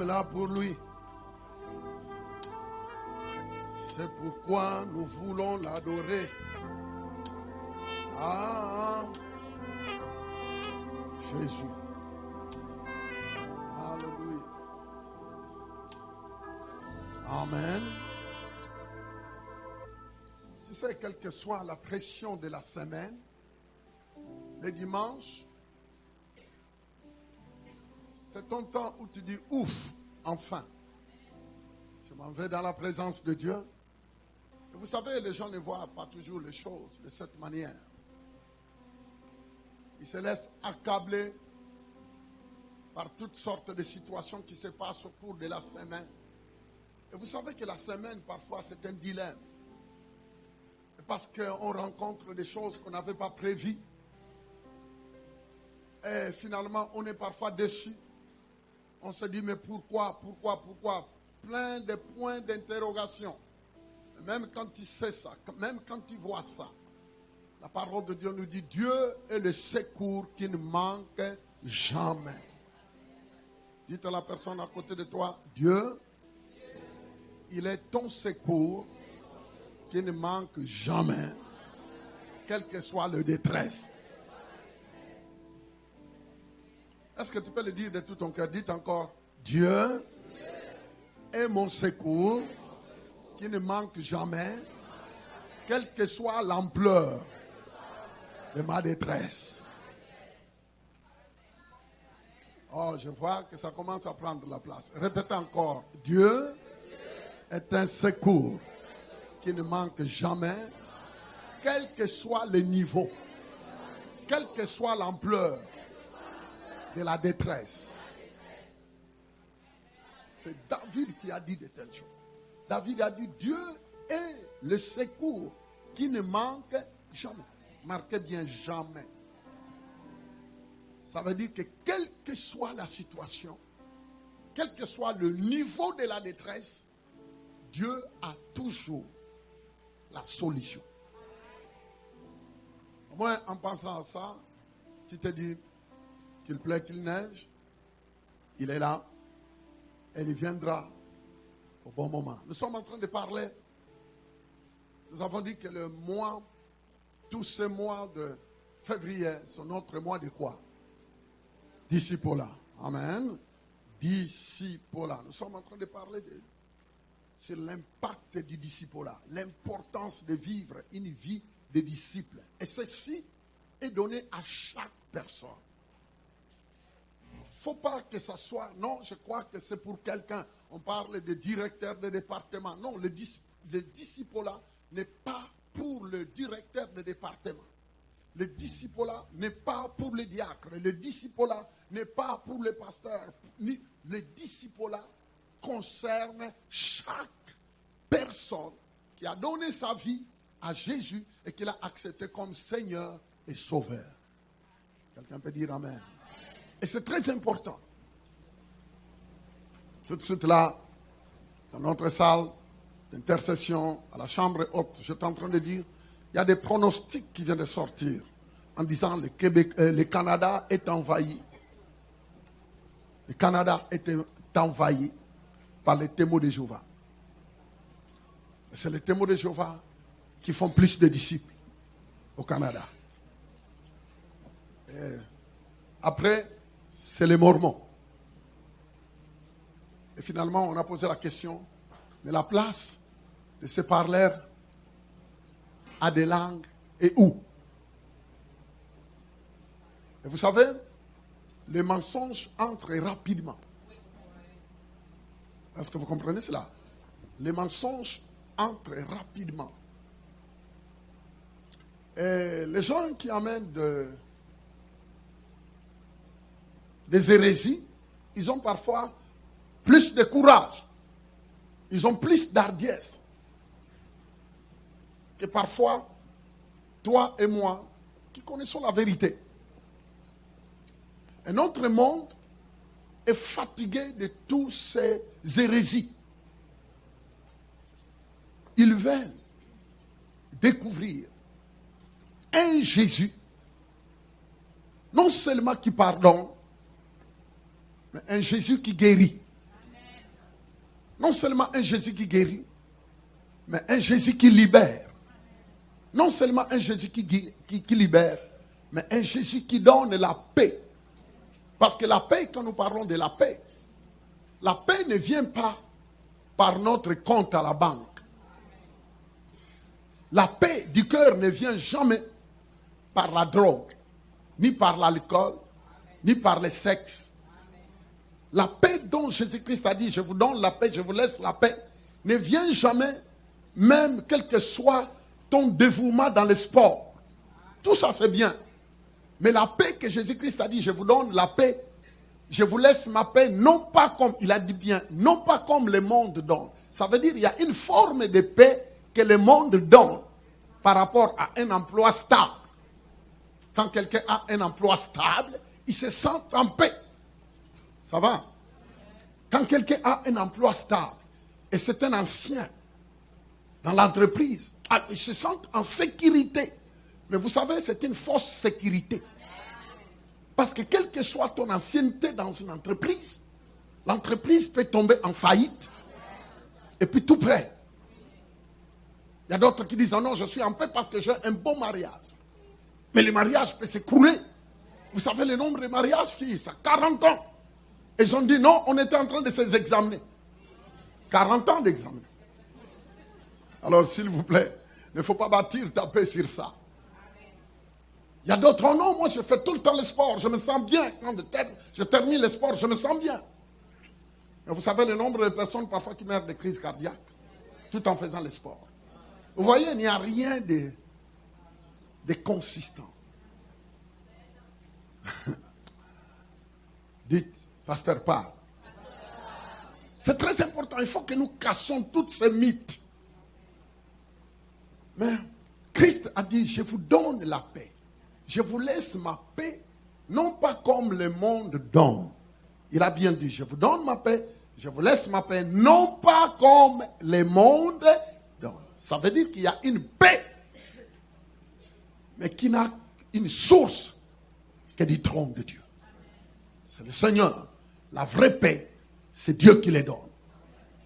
sommes là pour lui. C'est pourquoi nous voulons l'adorer. Ah, Jésus. Alléluia. Amen. Tu sais, quelle que soit la pression de la semaine, les dimanches, c'est ton temps où tu dis ouf, enfin. Je m'en vais dans la présence de Dieu. Et vous savez, les gens ne voient pas toujours les choses de cette manière. Ils se laissent accabler par toutes sortes de situations qui se passent au cours de la semaine. Et vous savez que la semaine, parfois, c'est un dilemme. Parce qu'on rencontre des choses qu'on n'avait pas prévues. Et finalement, on est parfois déçu. On se dit, mais pourquoi? Plein de points d'interrogation. Même quand tu sais ça, même quand tu vois ça, la parole de Dieu nous dit, Dieu est le secours qui ne manque jamais. Dites à la personne à côté de toi, Dieu, il est ton secours qui ne manque jamais, quelle que soit le détresse. Est-ce que tu peux le dire de tout ton cœur? Dites encore, Dieu est mon secours qui ne manque jamais, quelle que soit l'ampleur de ma détresse. Oh, je vois que ça commence à prendre la place. Répétez encore, Dieu est un secours qui ne manque jamais, quel que soit le niveau, quelle que soit l'ampleur de la détresse. C'est David qui a dit de telles choses. David a dit, Dieu est le secours qui ne manque jamais. Marquez bien jamais. Ça veut dire que quelle que soit la situation, quel que soit le niveau de la détresse, Dieu a toujours la solution. Au moins, en pensant à ça, tu te dis qu'il plaît, qu'il neige, il est là, et il viendra au bon moment. Nous sommes en train de parler. Nous avons dit que le mois, tous ces mois de février, sont notre mois de quoi? Discipola. Amen. Discipola. Nous sommes en train de parler sur l'impact du discipola, l'importance de vivre une vie de disciple. Et ceci est donné à chaque personne. Il ne faut pas que ça soit, non, je crois que c'est pour quelqu'un. On parle de directeur de département. Non, le discipola n'est pas pour le directeur de département. Le discipola n'est pas pour le diacre. Le discipola n'est pas pour le pasteur. Le discipola concerne chaque personne qui a donné sa vie à Jésus et qui l'a accepté comme Seigneur et Sauveur. Quelqu'un peut dire Amen. Et c'est très important. Tout de suite là, dans notre salle d'intercession, à la chambre haute, j'étais en train de dire, il y a des pronostics qui viennent de sortir en disant le Canada est envahi. Le Canada est envahi par les témoins de Jéhovah. Et c'est les témoins de Jéhovah qui font plus de disciples au Canada. Et après, c'est les Mormons. Et finalement, on a posé la question, mais la place de ces parleurs à des langues et où? Et vous savez, les mensonges entrent rapidement. Est-ce que vous comprenez cela? Les mensonges entrent rapidement. Et les gens qui amènent des hérésies, ils ont parfois plus de courage. Ils ont plus d'hardiesse. Que parfois, toi et moi, qui connaissons la vérité. Et notre monde est fatigué de tous ces hérésies. Ils veulent découvrir un Jésus, non seulement qui pardonne, mais un Jésus qui guérit. Non seulement un Jésus qui guérit, mais un Jésus qui libère. Non seulement un Jésus qui libère, mais un Jésus qui donne la paix. Parce que la paix, quand nous parlons de la paix ne vient pas par notre compte à la banque. La paix du cœur ne vient jamais par la drogue, ni par l'alcool, ni par le sexe. La paix dont Jésus-Christ a dit, je vous donne la paix, je vous laisse la paix, ne vient jamais, même quel que soit ton dévouement dans le sport. Tout ça c'est bien. Mais la paix que Jésus-Christ a dit, je vous donne la paix, je vous laisse ma paix, non pas comme, il a dit bien, non pas comme le monde donne. Ça veut dire qu'il y a une forme de paix que le monde donne par rapport à un emploi stable. Quand quelqu'un a un emploi stable, il se sent en paix. Ça va? Quand quelqu'un a un emploi stable, et c'est un ancien dans l'entreprise, il se sent en sécurité. Mais vous savez, c'est une fausse sécurité. Parce que quelle que soit ton ancienneté dans une entreprise, l'entreprise peut tomber en faillite. Et puis tout près. Il y a d'autres qui disent, non, je suis en paix parce que j'ai un bon mariage. Mais le mariage peut s'écrouler. Vous savez le nombre de mariages qui ça 40 ans. Et ils ont dit, non, on était en train de s'examiner. 40 ans d'examen. Alors, s'il vous plaît, il ne faut pas bâtir ta paix sur ça. Il y a d'autres, oh non, moi je fais tout le temps le sport, je me sens bien. Quand je termine le sport, je me sens bien. Mais vous savez le nombre de personnes parfois qui meurent de crise cardiaque, tout en faisant le sport. Vous voyez, il n'y a rien de consistant. Dites, pasteur, parle. C'est très important, il faut que nous cassons tous ces mythes. Mais Christ a dit, je vous donne la paix. Je vous laisse ma paix, non pas comme le monde donne. Il a bien dit, je vous donne ma paix, je vous laisse ma paix, non pas comme le monde donne. Ça veut dire qu'il y a une paix, mais qui n'a une source que du trône de Dieu. C'est le Seigneur. La vraie paix, c'est Dieu qui les donne.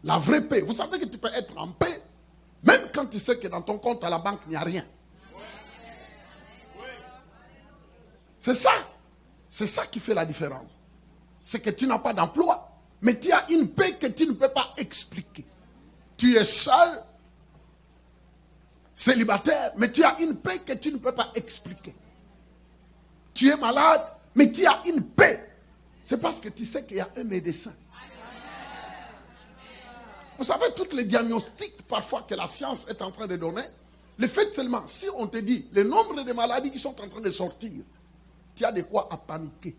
La vraie paix, vous savez que tu peux être en paix, même quand tu sais que dans ton compte à la banque, il n'y a rien. C'est ça. C'est ça qui fait la différence. C'est que tu n'as pas d'emploi, mais tu as une paix que tu ne peux pas expliquer. Tu es seul, célibataire, mais tu as une paix que tu ne peux pas expliquer. Tu es malade, mais tu as une paix. C'est parce que tu sais qu'il y a un médecin. Vous savez, tous les diagnostics parfois que la science est en train de donner, le fait seulement, si on te dit le nombre de maladies qui sont en train de sortir, tu as de quoi à paniquer.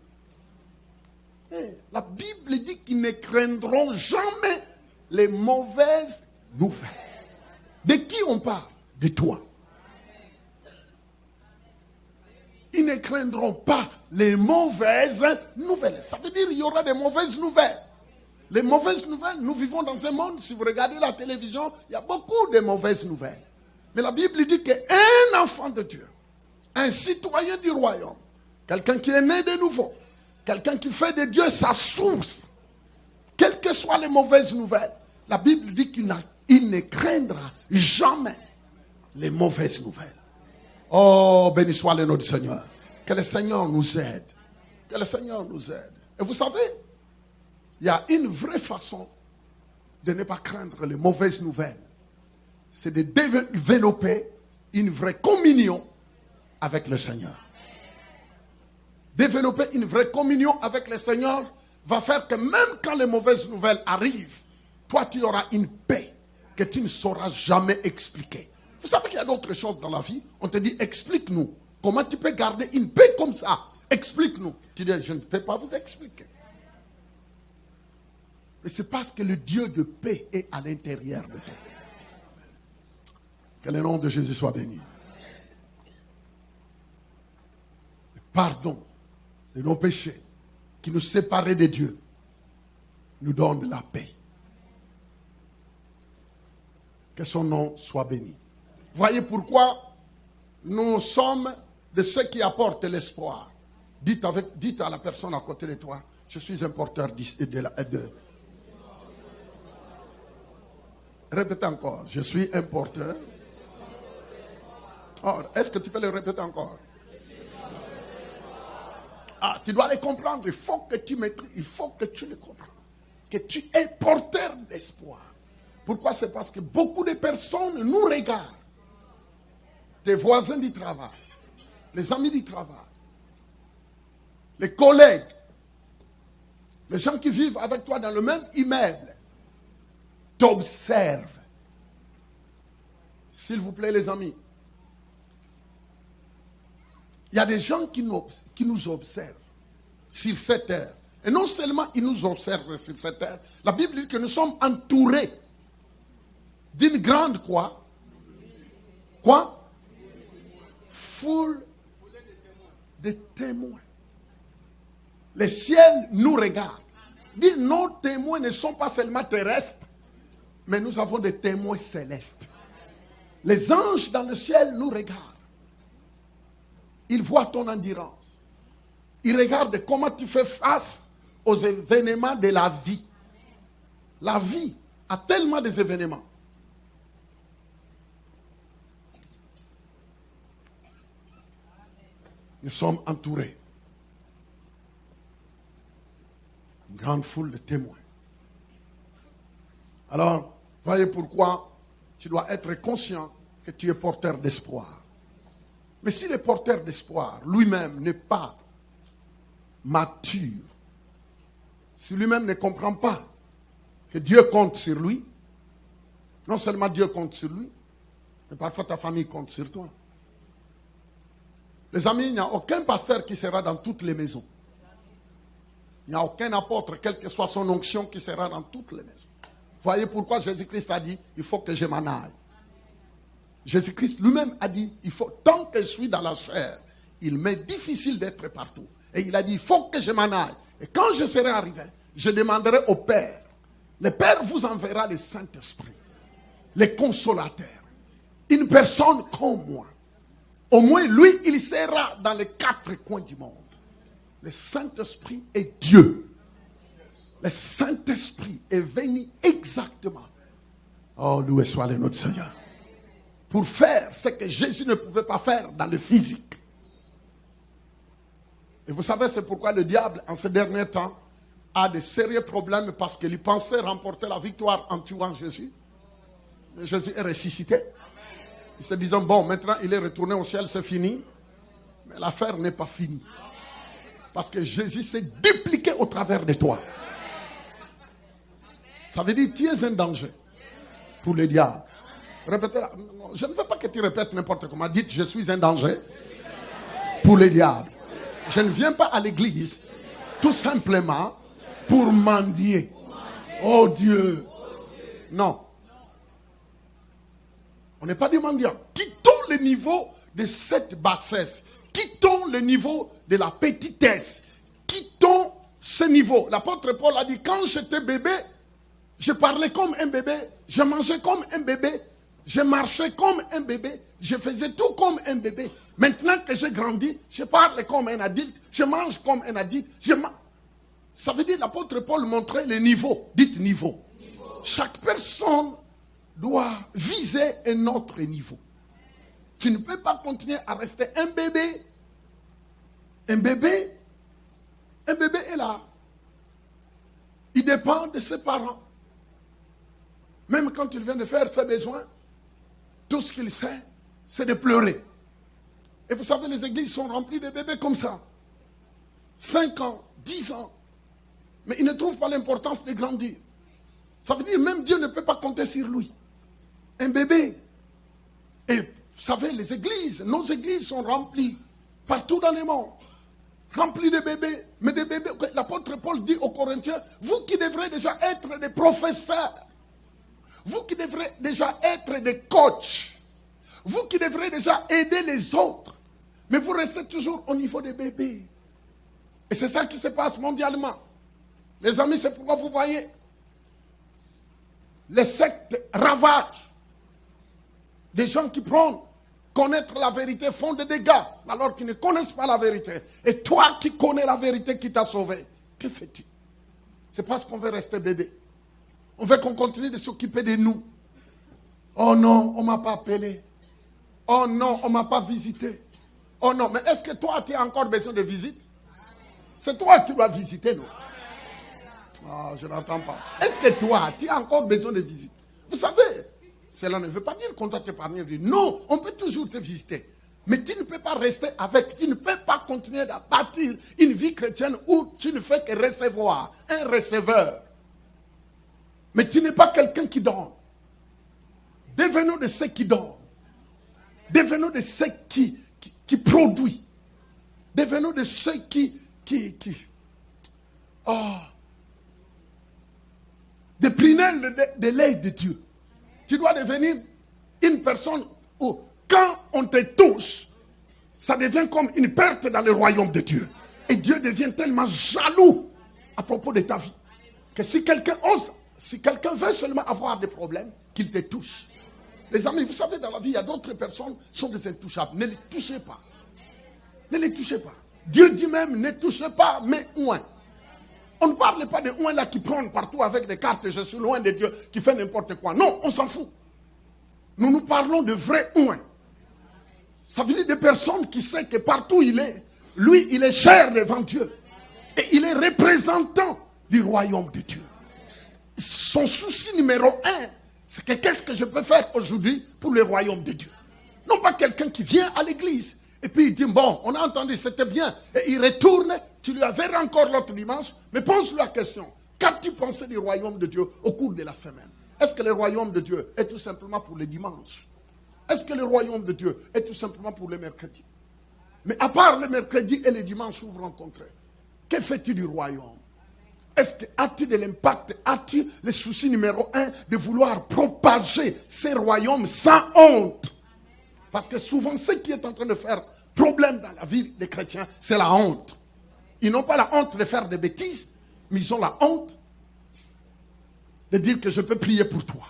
La Bible dit qu'ils ne craindront jamais les mauvaises nouvelles. De qui on parle? De toi. Ils ne craindront pas les mauvaises nouvelles. Ça veut dire qu'il y aura des mauvaises nouvelles. Les mauvaises nouvelles, nous vivons dans un monde, si vous regardez la télévision, il y a beaucoup de mauvaises nouvelles. Mais la Bible dit qu'un enfant de Dieu, un citoyen du royaume, quelqu'un qui est né de nouveau, quelqu'un qui fait de Dieu sa source, quelles que soient les mauvaises nouvelles, la Bible dit qu'il ne craindra jamais les mauvaises nouvelles. Oh, béni soit le nom du Seigneur. Que le Seigneur nous aide. Que le Seigneur nous aide. Et vous savez, il y a une vraie façon de ne pas craindre les mauvaises nouvelles. C'est de développer une vraie communion avec le Seigneur. Développer une vraie communion avec le Seigneur va faire que même quand les mauvaises nouvelles arrivent, toi tu auras une paix que tu ne sauras jamais expliquer. Vous savez qu'il y a d'autres choses dans la vie. On te dit, explique-nous. Comment tu peux garder une paix comme ça? Explique-nous. Tu dis, je ne peux pas vous expliquer. Mais c'est parce que le Dieu de paix est à l'intérieur de toi. Que le nom de Jésus soit béni. Le pardon de nos péchés qui nous séparaient de Dieu nous donne la paix. Que son nom soit béni. Voyez pourquoi nous sommes de ceux qui apportent l'espoir. Dites à la personne à côté de toi, je suis un porteur de Répétez encore. Je suis un porteur. Oh, est-ce que tu peux le répéter encore? Ah, tu dois les comprendre. Il faut que tu maîtrises. Il faut que tu le comprennes. Que tu es porteur d'espoir. Pourquoi? C'est parce que beaucoup de personnes nous regardent. Tes voisins du travail, les amis du travail, les collègues, les gens qui vivent avec toi dans le même immeuble, t'observent. S'il vous plaît, les amis, il y a des gens qui nous observent sur cette terre. Et non seulement ils nous observent sur cette terre, la Bible dit que nous sommes entourés d'une grande quoi? Quoi? Foule de témoins. Le ciel nous regarde. Dit, nos témoins ne sont pas seulement terrestres, mais nous avons des témoins célestes. Les anges dans le ciel nous regardent. Ils voient ton endurance. Ils regardent comment tu fais face aux événements de la vie. La vie a tellement des événements. Nous sommes entourés. Une grande foule de témoins. Alors, voyez pourquoi tu dois être conscient que tu es porteur d'espoir. Mais si le porteur d'espoir lui-même n'est pas mature, si lui-même ne comprend pas que Dieu compte sur lui, non seulement Dieu compte sur lui, mais parfois ta famille compte sur toi. Les amis, il n'y a aucun pasteur qui sera dans toutes les maisons. Il n'y a aucun apôtre, quelle que soit son onction, qui sera dans toutes les maisons. Voyez pourquoi Jésus-Christ a dit, il faut que je m'en aille. Jésus-Christ lui-même a dit, tant que je suis dans la chair, il m'est difficile d'être partout. Et il a dit, il faut que je m'en aille. Et quand je serai arrivé, je demanderai au Père. Le Père vous enverra le Saint-Esprit, le consolateur. Une personne comme moi. Au moins, lui, il sera dans les 4 coins du monde. Le Saint-Esprit est Dieu. Le Saint-Esprit est venu exactement. Oh, loué soit le nom du Seigneur. Pour faire ce que Jésus ne pouvait pas faire dans le physique. Et vous savez, c'est pourquoi le diable, en ces derniers temps, a de sérieux problèmes parce qu'il pensait remporter la victoire en tuant Jésus. Mais Jésus est ressuscité. Ils se disant, bon, maintenant il est retourné au ciel, c'est fini. Mais l'affaire n'est pas finie. Parce que Jésus s'est dupliqué au travers de toi. Ça veut dire que tu es un danger pour le diable. Répétez, je ne veux pas que tu répètes n'importe comment. Dites, je suis un danger pour le diable. Je ne viens pas à l'église tout simplement pour mendier. Oh Dieu. Non. On n'est pas des mendiants. Quittons le niveau de cette bassesse. Quittons le niveau de la petitesse. Quittons ce niveau. L'apôtre Paul a dit, quand j'étais bébé, je parlais comme un bébé, je mangeais comme un bébé, je marchais comme un bébé, je faisais tout comme un bébé. Maintenant que j'ai grandi, je parle comme un adulte, je mange comme un adulte. Ça veut dire l'apôtre Paul montrait le niveau. Dites niveau. Chaque personne doit viser un autre niveau. Tu ne peux pas continuer à rester un bébé. Un bébé est là. Il dépend de ses parents. Même quand il vient de faire ses besoins, tout ce qu'il sait, c'est de pleurer. Et vous savez, les églises sont remplies de bébés comme ça. 5 ans, 10 ans. Mais ils ne trouvent pas l'importance de grandir. Ça veut dire même Dieu ne peut pas compter sur lui. Un bébé. Et vous savez, les églises, nos églises sont remplies partout dans le monde. Remplies de bébés. Mais des bébés, l'apôtre Paul dit aux Corinthiens, vous qui devrez déjà être des professeurs, vous qui devrez déjà être des coachs, vous qui devrez déjà aider les autres, mais vous restez toujours au niveau des bébés. Et c'est ça qui se passe mondialement. Les amis, c'est pourquoi vous voyez, les sectes ravagent. Des gens qui prennent connaître la vérité font des dégâts alors qu'ils ne connaissent pas la vérité. Et toi qui connais la vérité qui t'a sauvé, que fais-tu? C'est parce qu'on veut rester bébé. On veut qu'on continue de s'occuper de nous. Oh non, on ne m'a pas appelé. Oh non, on ne m'a pas visité. Oh non, mais est-ce que toi, tu as encore besoin de visite? C'est toi qui dois visiter, non? Ah, je n'entends pas. Est-ce que toi, tu as encore besoin de visite? Vous savez, cela ne veut pas dire qu'on doit te parler. Non, on peut toujours te visiter. Mais tu ne peux pas rester avec, tu ne peux pas continuer à bâtir une vie chrétienne où tu ne fais que recevoir, un receveur. Mais tu n'es pas quelqu'un qui donne. Devenons de ceux qui donnent. Devenons de ceux qui produisent. Devenons de ceux qui des prunelles de l'œil de Dieu. Tu dois devenir une personne où, quand on te touche, ça devient comme une perte dans le royaume de Dieu. Et Dieu devient tellement jaloux à propos de ta vie que si quelqu'un veut seulement avoir des problèmes, qu'il te touche. Les amis, vous savez, dans la vie, il y a d'autres personnes qui sont des intouchables. Ne les touchez pas. Ne les touchez pas. Dieu dit même, ne touchez pas, mais oint. On ne parle pas de oint là qui prône partout avec des cartes, je suis loin de Dieu, qui fait n'importe quoi. Non, on s'en fout. Nous parlons de vrai oint. Ça veut dire des personnes qui savent que partout il est, lui, il est cher devant Dieu. Et il est représentant du royaume de Dieu. Son souci numéro 1, c'est que qu'est-ce que je peux faire aujourd'hui pour le royaume de Dieu? Non pas quelqu'un qui vient à l'église et puis il dit, bon, on a entendu, c'était bien. Et il retourne, tu lui avais encore l'autre dimanche, mais pose-lui la question. Qu'as-tu pensé du royaume de Dieu au cours de la semaine? Est-ce que le royaume de Dieu est tout simplement pour les dimanches? Est-ce que le royaume de Dieu est tout simplement pour les mercredis? Mais à part le mercredi et les dimanches où vous rencontrez, que fais-tu du royaume? Est-ce que as-tu de l'impact? As-tu le souci numéro 1 de vouloir propager ces royaumes sans honte? Parce que souvent, ce qui est en train de faire problème dans la vie des chrétiens, c'est la honte. Ils n'ont pas la honte de faire des bêtises, mais ils ont la honte de dire que je peux prier pour toi.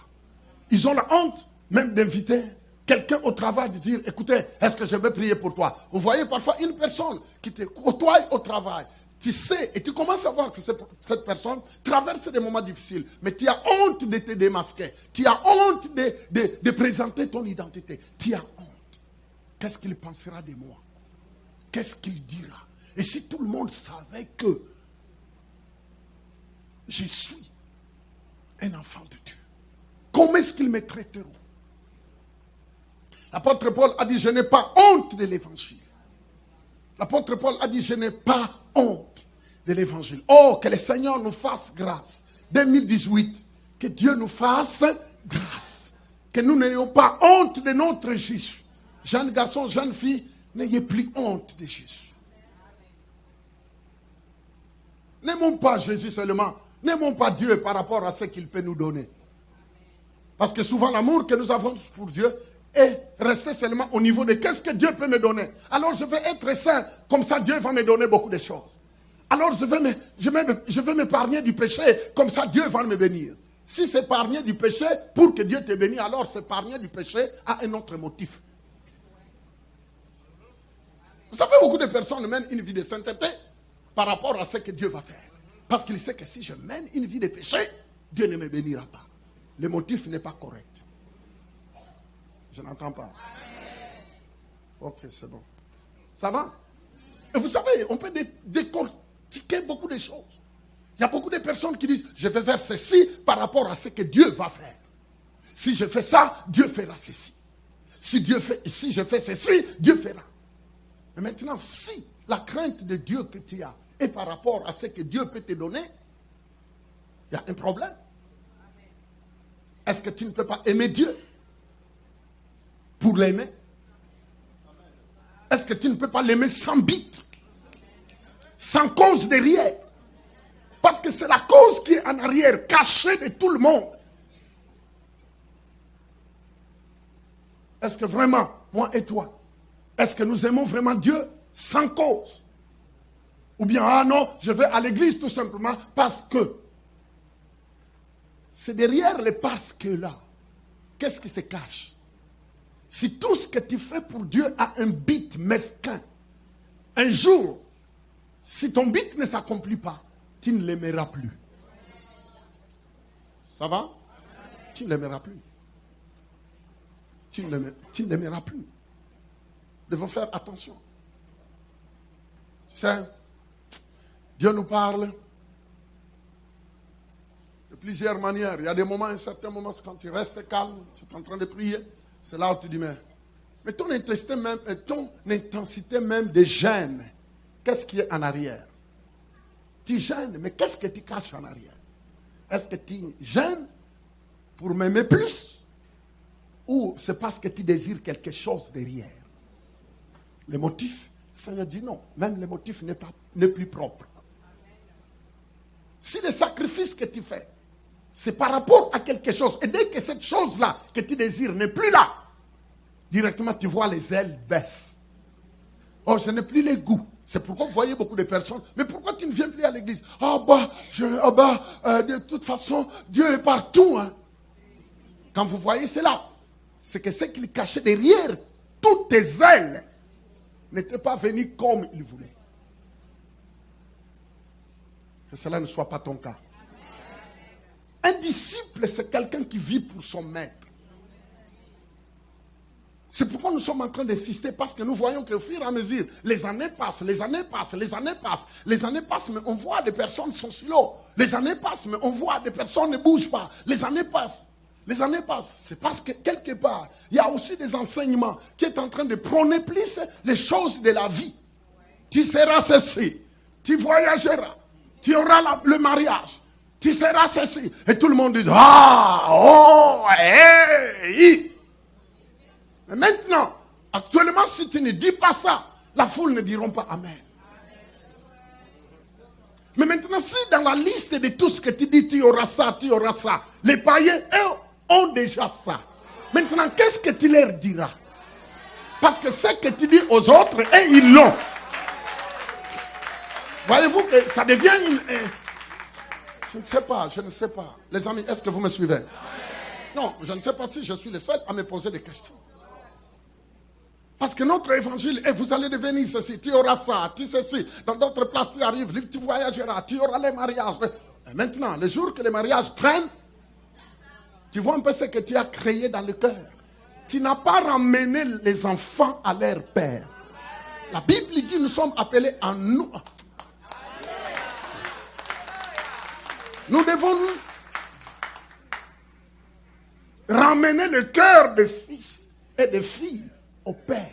Ils ont la honte même d'inviter quelqu'un au travail, de dire, écoutez, est-ce que je peux prier pour toi? Vous voyez parfois une personne qui te côtoie au travail. Tu sais, et tu commences à voir que cette personne traverse des moments difficiles. Mais tu as honte de te démasquer. Tu as honte de présenter ton identité. Tu as honte. Qu'est-ce qu'il pensera de moi? Qu'est-ce qu'il dira? Et si tout le monde savait que je suis un enfant de Dieu, comment est-ce qu'ils me traiteront? L'apôtre Paul a dit, je n'ai pas honte de l'évangile. L'apôtre Paul a dit, je n'ai pas honte de l'évangile. Oh, que le Seigneur nous fasse grâce. 2018, que Dieu nous fasse grâce. Que nous n'ayons pas honte de notre Jésus. Jeunes garçons, jeunes filles, n'ayez plus honte de Jésus. N'aimons pas Jésus seulement. N'aimons pas Dieu par rapport à ce qu'il peut nous donner. Parce que souvent l'amour que nous avons pour Dieu est resté seulement au niveau de qu'est-ce que Dieu peut me donner. Alors je vais être saint, comme ça Dieu va me donner beaucoup de choses. Alors je vais m'épargner du péché, comme ça Dieu va me bénir. Si c'est épargner du péché pour que Dieu te bénisse, alors s'épargner du péché a un autre motif. Vous savez, beaucoup de personnes mènent une vie de sainteté par rapport à ce que Dieu va faire. Parce qu'il sait que si je mène une vie de péché, Dieu ne me bénira pas. Le motif n'est pas correct. Je n'entends pas. Ok, c'est bon. Ça va? Et vous savez, on peut décortiquer beaucoup de choses. Il y a beaucoup de personnes qui disent, je vais faire ceci par rapport à ce que Dieu va faire. Si je fais ça, Dieu fera ceci. Si je fais ceci, Dieu fera. Mais maintenant, si la crainte de Dieu que tu as est par rapport à ce que Dieu peut te donner, il y a un problème. Est-ce que tu ne peux pas aimer Dieu pour l'aimer? Est-ce que tu ne peux pas l'aimer sans but, sans cause derrière? Parce que c'est la cause qui est en arrière, cachée de tout le monde. Est-ce que vraiment, moi et toi, est-ce que nous aimons vraiment Dieu sans cause? Ou bien, ah non, je vais à l'église tout simplement parce que. C'est derrière les parce que là. Qu'est-ce qui se cache? Si tout ce que tu fais pour Dieu a un but mesquin, un jour, si ton but ne s'accomplit pas, tu ne l'aimeras plus. Ça va? Tu ne l'aimeras plus. tu ne l'aimeras plus. Nous devons faire attention. Tu sais, Dieu nous parle de plusieurs manières. Il y a des moments, un certain moment, quand tu restes calme, tu es en train de prier, c'est là où tu dis, mais ton intensité même de gêne, qu'est-ce qui est en arrière? Tu gênes, mais qu'est-ce que tu caches en arrière? Est-ce que tu gênes pour m'aimer plus? Ou c'est parce que tu désires quelque chose derrière? Les motifs, le Seigneur dit non. Même le motif n'est plus propre. Si le sacrifice que tu fais, c'est par rapport à quelque chose, et dès que cette chose-là que tu désires n'est plus là, directement tu vois les ailes baissent. Oh, je n'ai plus les goûts. C'est pourquoi vous voyez beaucoup de personnes. Mais pourquoi tu ne viens plus à l'église? De toute façon, Dieu est partout. Hein. Quand vous voyez cela, c'est que ce qu'il cachait derrière toutes tes ailes n'était pas venu comme il voulait. Que cela ne soit pas ton cas. Un disciple, c'est quelqu'un qui vit pour son maître. C'est pourquoi nous sommes en train d'insister, parce que nous voyons qu'au fur et à mesure, les années passent, mais on voit des personnes sont slow. Les années passent, mais on voit des personnes ne bougent pas. Les années passent. C'est parce que quelque part, il y a aussi des enseignements qui sont en train de prôner plus les choses de la vie. Tu seras ceci, tu voyageras, tu auras le mariage, tu seras ceci. Et tout le monde dit, hey. Mais maintenant, actuellement, si tu ne dis pas ça, la foule ne diront pas Amen. Mais maintenant, si dans la liste de tout ce que tu dis, tu auras ça, les païens, eux, ont déjà ça. Maintenant, qu'est-ce que tu leur diras? Parce que ce que tu dis aux autres, et ils l'ont. Voyez-vous que ça devient une... Je ne sais pas. Les amis, est-ce que vous me suivez? Non, je ne sais pas si je suis le seul à me poser des questions. Parce que notre évangile, et vous allez devenir ceci, tu auras ça, tu ceci. Dans d'autres places, tu arrives, tu voyageras, tu auras les mariages. Et maintenant, le jour que les mariages traînent, tu vois un peu ce que tu as créé dans le cœur. Tu n'as pas ramené les enfants à leur père. La Bible dit, nous sommes appelés à nous. Nous devons ramener le cœur des fils et des filles au Père.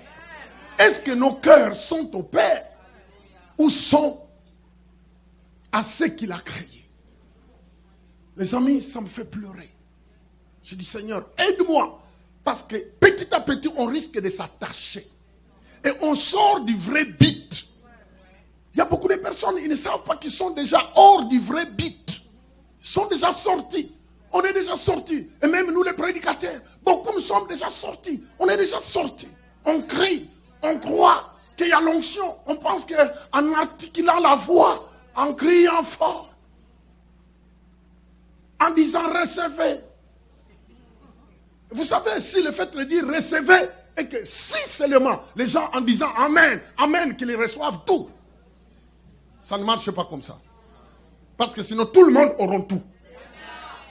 Est-ce que nos cœurs sont au Père ou sont à ce qu'il a créé? Les amis, ça me fait pleurer. Je dis, Seigneur, aide-moi. Parce que petit à petit, on risque de s'attacher. Et on sort du vrai but. Il y a beaucoup de personnes, ils ne savent pas qu'ils sont déjà hors du vrai but. Ils sont déjà sortis. On est déjà sortis. Et même nous les prédicateurs, beaucoup nous sommes déjà sortis. On est déjà sortis. On crie, on croit qu'il y a l'onction. On pense qu'en articulant la voix, en criant fort, en disant recevez. Vous savez, si le fait de dire recevez, et que si seulement les gens en disant Amen, Amen, qu'ils reçoivent tout, ça ne marche pas comme ça. Parce que sinon tout le monde aura tout.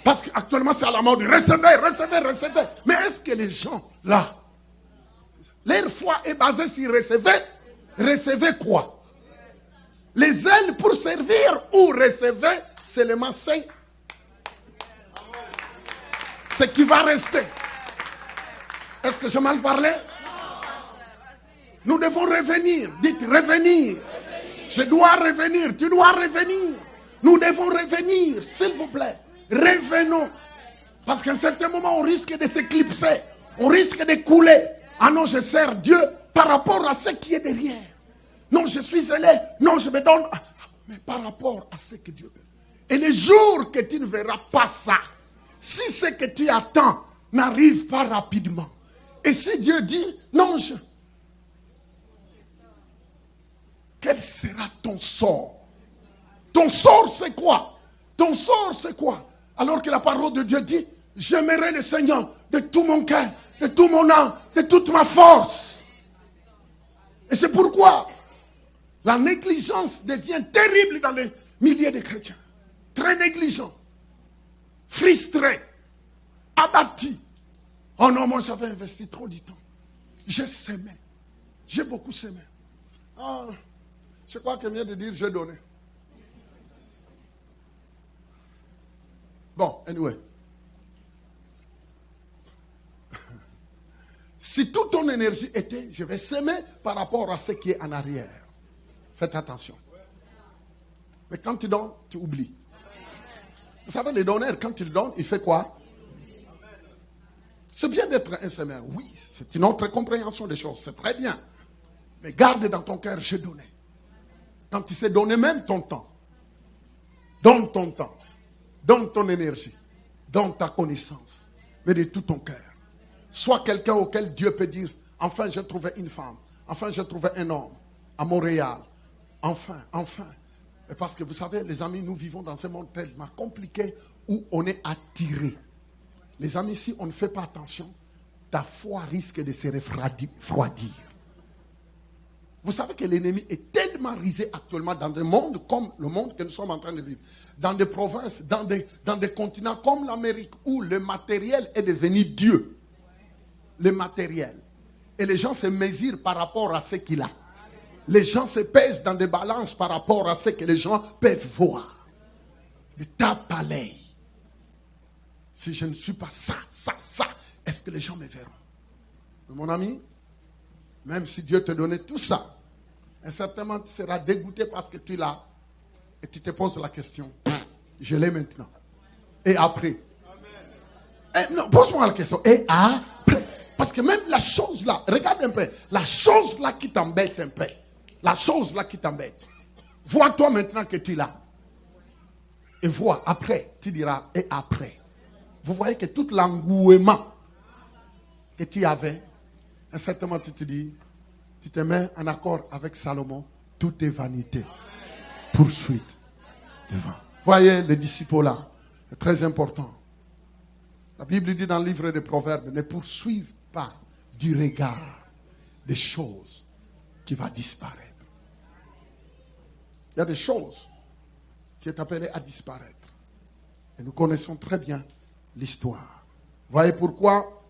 Parce qu'actuellement c'est à la mode, recevez. Mais est-ce que les gens là, leur foi est basée sur recevez quoi? Les ailes pour servir ou recevez seulement ce qui va rester? Est-ce que j'ai mal parlé? Nous devons revenir. Dites revenir. Je dois revenir. Tu dois revenir. Nous devons revenir, s'il vous plaît. Revenons. Parce qu'à un certain moment, on risque de s'éclipser. On risque de couler. Ah non, je sers Dieu par rapport à ce qui est derrière. Non, je suis zélé. Non, je me donne. Mais par rapport à ce que Dieu veut. Et les jours que tu ne verras pas ça, si ce que tu attends n'arrive pas rapidement, et si Dieu dit, non, quel sera ton sort? Ton sort, c'est quoi? Ton sort, c'est quoi? Alors que la parole de Dieu dit, j'aimerai le Seigneur de tout mon cœur, de tout mon âme, de toute ma force. Et c'est pourquoi la négligence devient terrible dans les milliers de chrétiens. Très négligents, frustrés, abattus. Oh non, moi j'avais investi trop du temps. J'ai semé. J'ai beaucoup semé. Ah, je crois que mieux de dire j'ai donné. Bon, anyway. Si toute ton énergie était, je vais semer par rapport à ce qui est en arrière. Faites attention. Mais quand tu donnes, tu oublies. Vous savez, les donneurs, quand ils donnent, il fait quoi? C'est bien d'être un semeur. Oui, c'est une autre compréhension des choses. C'est très bien. Mais garde dans ton cœur, j'ai donné. Quand tu sais donner même ton temps. Donne ton temps. Donne ton énergie. Donne ta connaissance. Mais de tout ton cœur. Sois quelqu'un auquel Dieu peut dire, enfin j'ai trouvé une femme. Enfin j'ai trouvé un homme. À Montréal. Enfin. Et parce que vous savez, les amis, nous vivons dans un monde tellement compliqué où on est attiré. Les amis, si on ne fait pas attention, ta foi risque de se refroidir. Vous savez que l'ennemi est tellement risé actuellement dans des mondes comme le monde que nous sommes en train de vivre. Dans des provinces, dans des continents comme l'Amérique où le matériel est devenu Dieu. Le matériel. Et les gens se mesurent par rapport à ce qu'il a. Les gens se pèsent dans des balances par rapport à ce que les gens peuvent voir. De tape à l'œil. Si je ne suis pas ça, est-ce que les gens me verront? Mais mon ami, même si Dieu te donnait tout ça, certainement tu seras dégoûté parce que tu l'as. Et tu te poses la question, je l'ai maintenant. Et après? Non, pose-moi la question. Et après? Parce que même la chose là, regarde un peu, la chose là qui t'embête un peu, la chose là qui t'embête, vois-toi maintenant que tu l'as. Et vois, après, tu diras, et après? Vous voyez que tout l'engouement que tu avais, certainement tu te dis, tu te mets en accord avec Salomon, tout est vanité. Poursuite devant. Voyez les disciples là, c'est très important. La Bible dit dans le livre des Proverbes, ne poursuivent pas du regard des choses qui vont disparaître. Il y a des choses qui sont appelées à disparaître. Et nous connaissons très bien l'histoire. Voyez pourquoi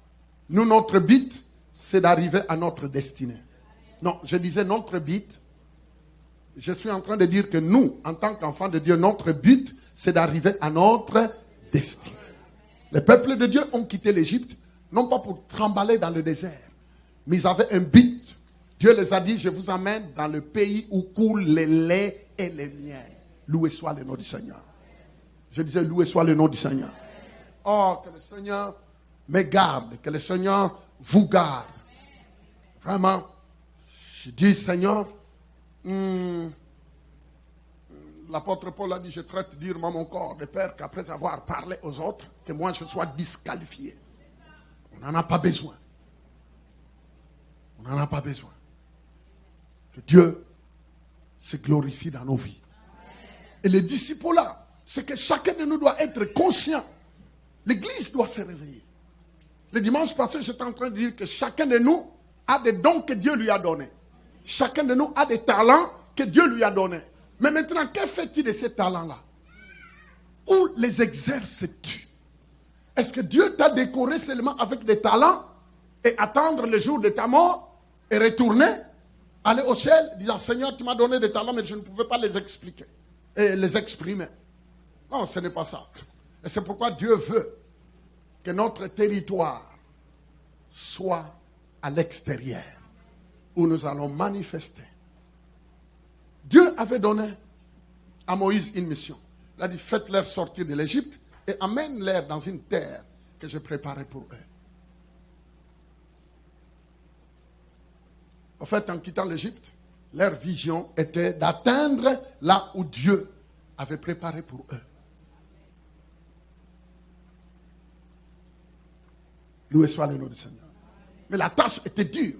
nous, notre but, c'est d'arriver à notre destinée. Non, je disais notre but. Je suis en train de dire que nous, en tant qu'enfants de Dieu, notre but, c'est d'arriver à notre destinée. Les peuples de Dieu ont quitté l'Égypte, non pas pour trimballer dans le désert, mais ils avaient un but. Dieu les a dit, je vous amène dans le pays où coule le lait et le miel. Loué soit le nom du Seigneur. Je disais, loué soit le nom du Seigneur. Oh, que le Seigneur me garde, que le Seigneur vous garde. Vraiment, je dis, Seigneur, l'apôtre Paul a dit, je traite durement mon corps de peur qu'après avoir parlé aux autres, que moi je sois disqualifié. On n'en a pas besoin. On n'en a pas besoin. Que Dieu se glorifie dans nos vies. Et les disciples là, c'est que chacun de nous doit être conscient. L'église doit se réveiller. Le dimanche passé, j'étais en train de dire que chacun de nous a des dons que Dieu lui a donnés. Chacun de nous a des talents que Dieu lui a donnés. Mais maintenant, que fais-tu de ces talents-là? Où les exerces-tu? Est-ce que Dieu t'a décoré seulement avec des talents et attendre le jour de ta mort et retourner, aller au ciel, disant, Seigneur, tu m'as donné des talents, mais je ne pouvais pas les expliquer et les exprimer? Non, ce n'est pas ça. Et c'est pourquoi Dieu veut que notre territoire soit à l'extérieur, où nous allons manifester. Dieu avait donné à Moïse une mission. Il a dit, faites-leur sortir de l'Égypte et amène-les dans une terre que j'ai préparée pour eux. En fait, en quittant l'Égypte, leur vision était d'atteindre là où Dieu avait préparé pour eux. Loué soit le nom du Seigneur. Mais la tâche était dure.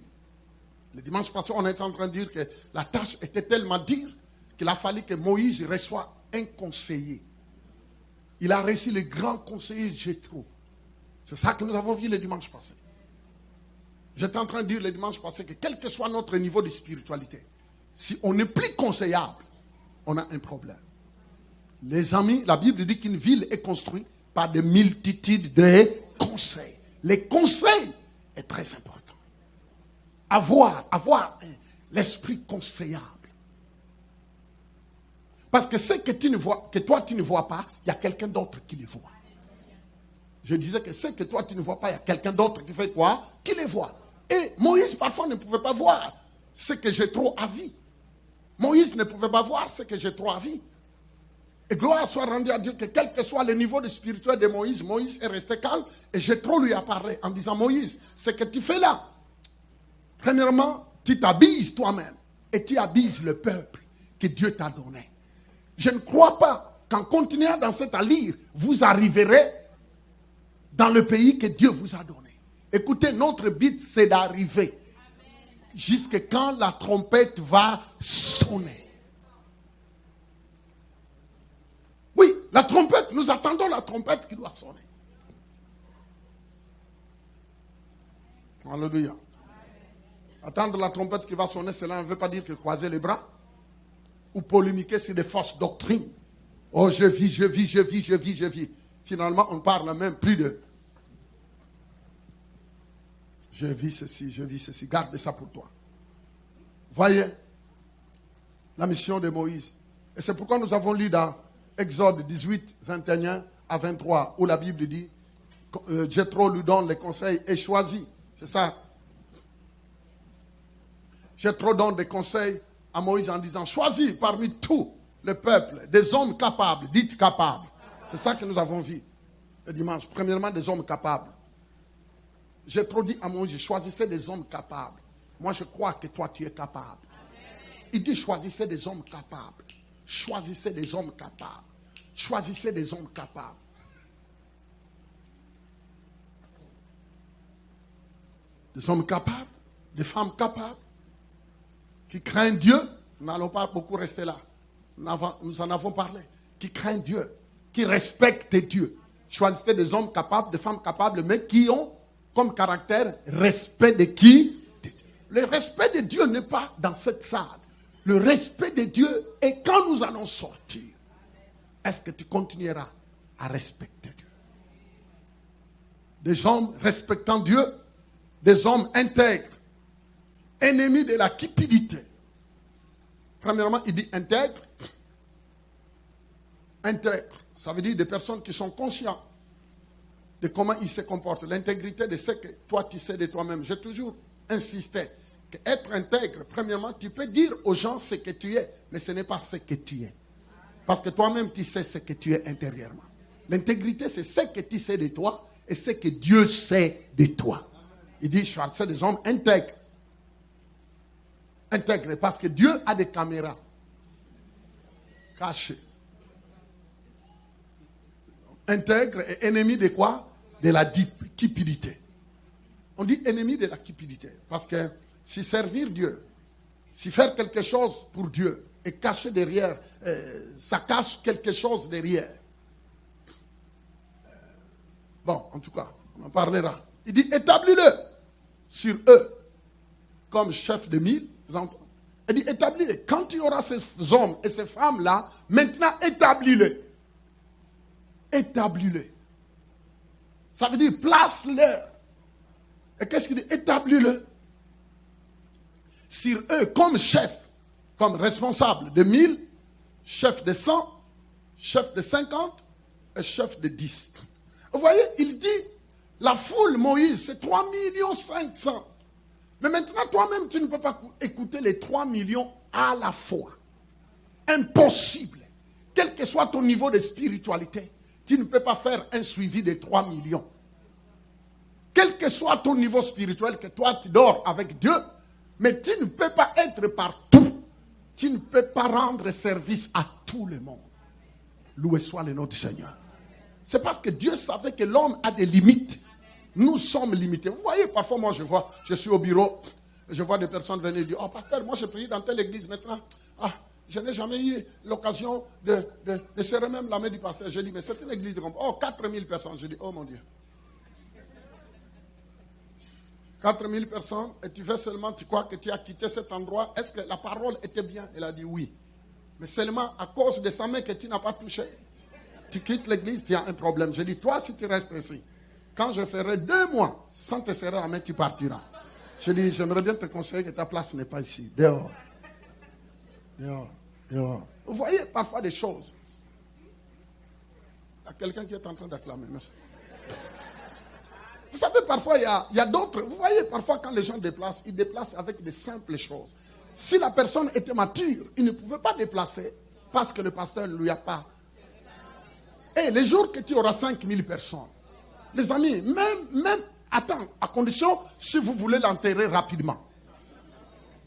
Le dimanche passé, on était en train de dire que la tâche était tellement dure qu'il a fallu que Moïse reçoive un conseiller. Il a reçu le grand conseiller Jéthro. C'est ça que nous avons vu le dimanche passé. J'étais en train de dire le dimanche passé que quel que soit notre niveau de spiritualité, si on n'est plus conseillable, on a un problème. Les amis, la Bible dit qu'une ville est construite par des multitudes de conseils. les conseils est très important. Avoir l'esprit conseillable. Parce que ce que tu ne vois, que toi tu ne vois pas, il y a quelqu'un d'autre qui les voit. Je disais que ce que toi tu ne vois pas, il y a quelqu'un d'autre qui fait quoi? Qui les voit. Et Moïse parfois ne pouvait pas voir ce que Jéthro a vu. Moïse ne pouvait pas voir ce que Jéthro a vu. Et gloire soit rendue à Dieu que quel que soit le niveau de spirituel de Moïse, Moïse est resté calme et Jéthro lui a parlé en disant: Moïse, ce que tu fais là, premièrement, tu t'habilles toi-même et tu habilles le peuple que Dieu t'a donné. Je ne crois pas qu'en continuant dans cette allure, vous arriverez dans le pays que Dieu vous a donné. Écoutez, notre but, c'est d'arriver jusqu'à quand la trompette va sonner. Oui, la trompette, nous attendons la trompette qui doit sonner. Alléluia. Attendre la trompette qui va sonner, cela ne veut pas dire que croiser les bras ou polémiquer sur des fausses doctrines. Oh, je vis. Finalement, on parle même plus de je vis ceci. Garde ça pour toi. Voyez la mission de Moïse. Et c'est pourquoi nous avons lu dans Exode 18, 21 à 23, où la Bible dit Jéthro lui donne les conseils et choisit. C'est ça. Jéthro donne des conseils à Moïse en disant: choisis parmi tout le peuple des hommes capables, dites capables. C'est ça que nous avons vu le dimanche. Premièrement, des hommes capables. Jéthro dit à Moïse: choisissez des hommes capables. Moi, je crois que toi, tu es capable. Il dit: choisissez des hommes capables. Choisissez des hommes capables. Choisissez des hommes capables. Des hommes capables, des femmes capables, qui craignent Dieu. Nous n'allons pas beaucoup rester là. Nous en avons parlé. Qui craignent Dieu, qui respectent Dieu. Choisissez des hommes capables, des femmes capables, mais qui ont comme caractère respect de qui? Le respect de Dieu n'est pas dans cette salle. Le respect de Dieu est quand nous allons sortir. Est-ce que tu continueras à respecter Dieu? Des hommes respectant Dieu, des hommes intègres, ennemis de la cupidité. Premièrement, il dit intègre. Intègre, ça veut dire des personnes qui sont conscientes de comment ils se comportent. L'intégrité de ce que toi tu sais de toi-même. J'ai toujours insisté qu'être intègre, premièrement, tu peux dire aux gens ce que tu es, mais ce n'est pas ce que tu es. Parce que toi-même, tu sais ce que tu es intérieurement. L'intégrité, c'est ce que tu sais de toi et ce que Dieu sait de toi. Il dit: choisissez des hommes intègres. Intègres, parce que Dieu a des caméras cachées. Intègre et ennemi de quoi? De la cupidité. On dit ennemi de la cupidité. Parce que si servir Dieu, si faire quelque chose pour Dieu et cacher derrière, ça cache quelque chose derrière. Bon, en tout cas, on en parlera. Il dit: établis-le sur eux comme chef de mille. Vous entendez? Il dit: établis-le. Quand tu auras ces hommes et ces femmes-là, maintenant établis-le. Établis-le. Ça veut dire place-le. Et qu'est-ce qu'il dit? Établis-le sur eux comme chef, comme responsable de 1000, chef de 100, chef de 50 et chef de 10. Vous voyez, il dit, la foule, Moïse, c'est 3 500 000. Mais maintenant, toi-même, tu ne peux pas écouter les 3 millions à la fois. Impossible. Quel que soit ton niveau de spiritualité, tu ne peux pas faire un suivi de 3 millions. Quel que soit ton niveau spirituel, que toi tu dors avec Dieu, mais tu ne peux pas être partout. Tu ne peux pas rendre service à tout le monde. Loué soit le nom du Seigneur. C'est parce que Dieu savait que l'homme a des limites. Nous sommes limités. Vous voyez, parfois moi je suis au bureau, je vois des personnes venir dire: oh pasteur, moi je prie dans telle église maintenant. Je n'ai jamais eu l'occasion de serrer même la main du pasteur. Je dis: mais c'est une église de combien? Oh, 4000 personnes. Je dis: oh mon Dieu. 4000 personnes, et tu veux seulement, tu crois que tu as quitté cet endroit. Est-ce que la parole était bien? Elle a dit oui. Mais seulement à cause de sa main que tu n'as pas touché. Tu quittes l'église, tu as un problème. Je dis: toi, si tu restes ici, quand je ferai 2 mois sans te serrer la main, tu partiras. Je dis, j'aimerais bien te conseiller que ta place n'est pas ici. Dehors. Dehors. Dehors. Vous voyez parfois des choses. Il y a quelqu'un qui est en train d'acclamer. Merci. Vous savez, parfois, il y a d'autres. Vous voyez, parfois, quand les gens déplacent, ils déplacent avec des simples choses. Si la personne était mature, il ne pouvait pas déplacer parce que le pasteur ne lui a pas. Et les jours que tu auras 5000 personnes, les amis, même, attends, à condition, si vous voulez l'enterrer rapidement.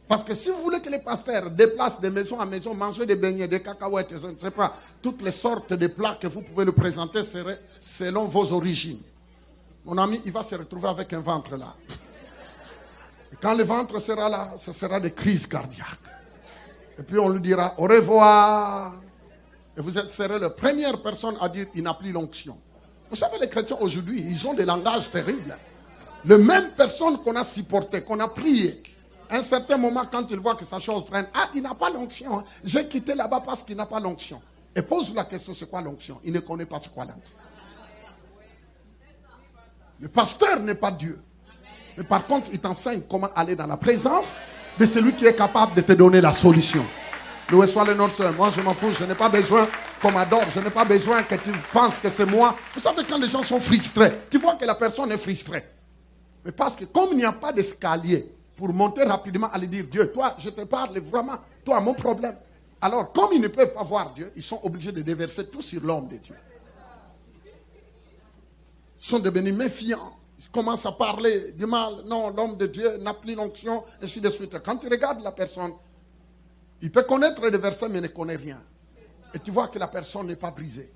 Parce que si vous voulez que les pasteurs déplacent de maison à maison, manger des beignets, des cacahuètes, je ne sais pas, toutes les sortes de plats que vous pouvez le présenter seraient selon vos origines. Mon ami, il va se retrouver avec un ventre là. Et quand le ventre sera là, ce sera des crises cardiaques. Et puis on lui dira au revoir. Et vous serez la première personne à dire il n'a plus l'onction. Vous savez, les chrétiens aujourd'hui, ils ont des langages terribles. Les mêmes personnes qu'on a supportées, qu'on a priées, à un certain moment, quand ils voient que sa chose traîne, ah, il n'a pas l'onction. Hein. J'ai quitté là-bas parce qu'il n'a pas l'onction. Et pose la question, c'est quoi l'onction? Il ne connaît pas c'est quoi l'onction. Le pasteur n'est pas Dieu. Mais par contre, il t'enseigne comment aller dans la présence de celui qui est capable de te donner la solution. Loué soit le nom de Dieu. Moi, je m'en fous. Je n'ai pas besoin qu'on m'adore. Je n'ai pas besoin que tu penses que c'est moi. Vous savez, quand les gens sont frustrés, tu vois que la personne est frustrée. Mais parce que comme il n'y a pas d'escalier pour monter rapidement, aller dire, Dieu, toi, je te parle vraiment, toi, mon problème. Alors, comme ils ne peuvent pas voir Dieu, ils sont obligés de déverser tout sur l'homme de Dieu. Ils sont devenus méfiants. Ils commencent à parler du mal. Non, l'homme de Dieu n'a plus l'onction, ainsi de suite. Quand tu regardes la personne, il peut connaître les versets, mais il ne connaît rien. Et tu vois que la personne n'est pas brisée.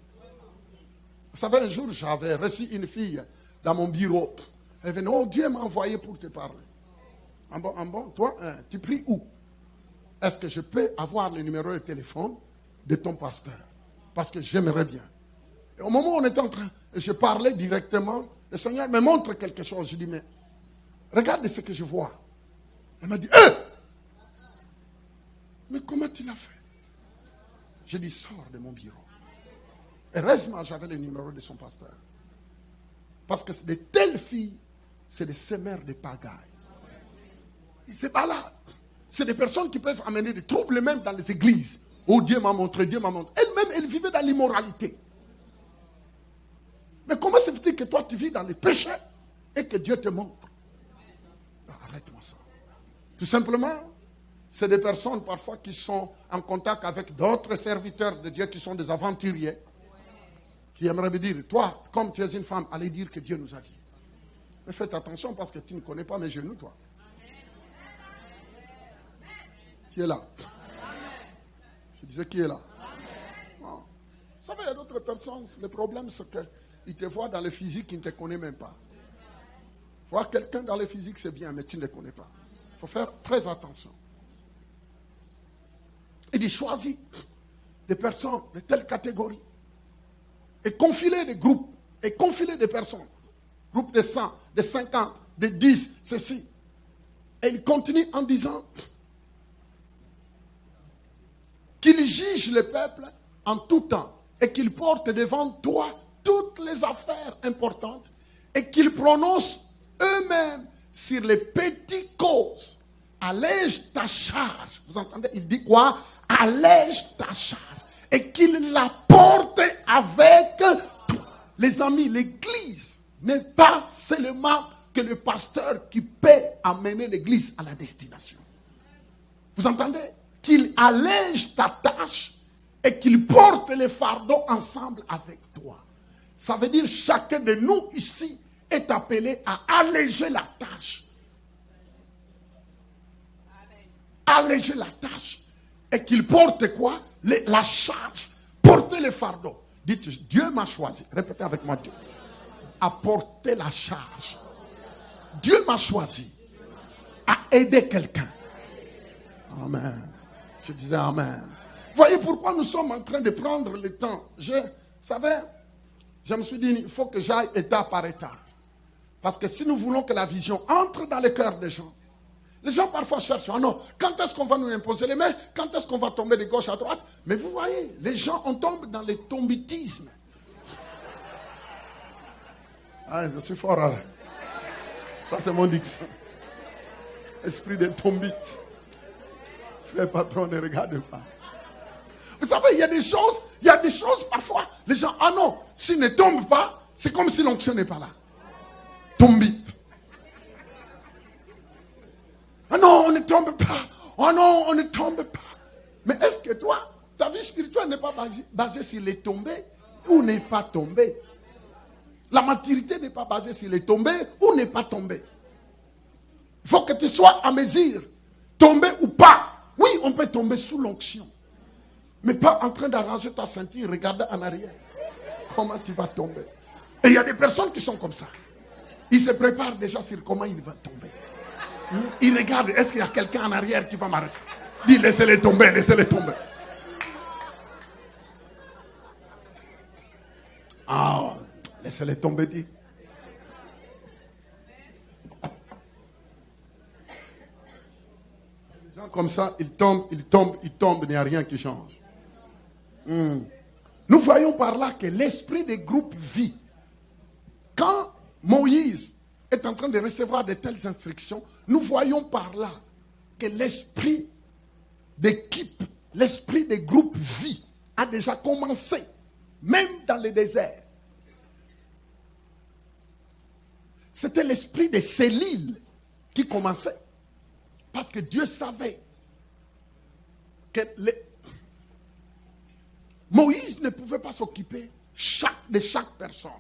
Vous savez, un jour, j'avais reçu une fille dans mon bureau. Elle venait, oh, Dieu m'a envoyé pour te parler. Bon, toi, tu pries où? Est-ce que je peux avoir le numéro de téléphone de ton pasteur? Parce que j'aimerais bien. Et au moment où on était en train, je parlais directement, le Seigneur me montre quelque chose. Je dis, mais regarde ce que je vois. Elle m'a dit, mais comment tu l'as fait? Je dis, sors de mon bureau. Heureusement, j'avais le numéro de son pasteur. Parce que de telles filles, c'est des semeurs de pagaille. C'est pas là. C'est des personnes qui peuvent amener des troubles même dans les églises. Oh, Dieu m'a montré, Dieu m'a montré. Elle-même, elle vivait dans l'immoralité. Mais comment se fait-il que toi, tu vis dans les péchés et que Dieu te montre? Arrête-moi ça. Tout simplement, c'est des personnes parfois qui sont en contact avec d'autres serviteurs de Dieu qui sont des aventuriers, qui aimeraient me dire, toi, comme tu es une femme, allez dire que Dieu nous a dit. Mais faites attention parce que tu ne connais pas mes genoux, toi. Qui est là? Je disais, qui est là? Non. Vous savez, il y a d'autres personnes, le problème c'est qu'ils te voient dans le physique, ils ne te connaissent même pas. Voir quelqu'un dans le physique, c'est bien, mais tu ne le connais pas. Il faut faire très attention. Et de choisir des personnes de telle catégorie. Et confiler des groupes. Et confiler des personnes. Groupe de 100, de 50, de 10, ceci. Et il continue en disant qu'il juge le peuple en tout temps. Et qu'il porte devant toi toutes les affaires importantes. Et qu'il prononce eux-mêmes sur les petites causes. Allège ta charge. Vous entendez? Il dit quoi? Allège ta charge. Et qu'il la porte avec toi. Les amis, l'église n'est pas seulement que le pasteur qui peut amener l'église à la destination. Vous entendez? Qu'il allège ta tâche et qu'il porte les fardeaux ensemble avec toi. Ça veut dire chacun de nous ici est appelé à alléger la tâche. Alléger la tâche. Et qu'il porte quoi? La charge. Porter les fardeaux. Dites, Dieu m'a choisi. Répétez avec moi, Dieu. À porter la charge. Dieu m'a choisi à aider quelqu'un. Amen. Je disais Amen. Voyez pourquoi nous sommes en train de prendre le temps. Vous savez, je me suis dit, il faut que j'aille étape par étape. Parce que si nous voulons que la vision entre dans le cœur des gens, les gens parfois cherchent, ah non, quand est-ce qu'on va nous imposer les mains? Quand est-ce qu'on va tomber de gauche à droite? Mais vous voyez, les gens, on tombe dans le tombitisme. Ah, je suis fort là. Ça, c'est mon diction. Esprit de tombite. Frère patron, ne regarde pas. Vous savez, il y a des choses parfois, les gens, ah non, s'ils ne tombent pas, c'est comme si l'onction n'est pas là. Tombite. Ah non, on ne tombe pas. Oh non, on ne tombe pas. Mais est-ce que toi, ta vie spirituelle n'est pas basée sur les tombées ou n'est pas tombé? La maturité n'est pas basée sur les tombées ou n'est pas tombé. Il faut que tu sois à mesure, tomber ou pas. Oui, on peut tomber sous l'onction. Mais pas en train d'arranger ta ceinture, regarder en arrière. Comment tu vas tomber? Et il y a des personnes qui sont comme ça. Ils se préparent déjà sur comment ils vont tomber. Ils regardent, est-ce qu'il y a quelqu'un en arrière qui va m'arrêter? Dis, laissez-les tomber, laissez-les tomber. Ah, laissez-les tomber, dis. Les gens comme ça, ils tombent, il n'y a rien qui change. Nous voyons par là que l'esprit des groupes vit. Quand Moïse est en train de recevoir de telles instructions, nous voyons par là que l'esprit d'équipe, l'esprit des groupes vit, a déjà commencé, même dans le désert. C'était l'esprit des cellules qui commençait. Parce que Dieu savait que Moïse ne pouvait pas s'occuper de chaque personne.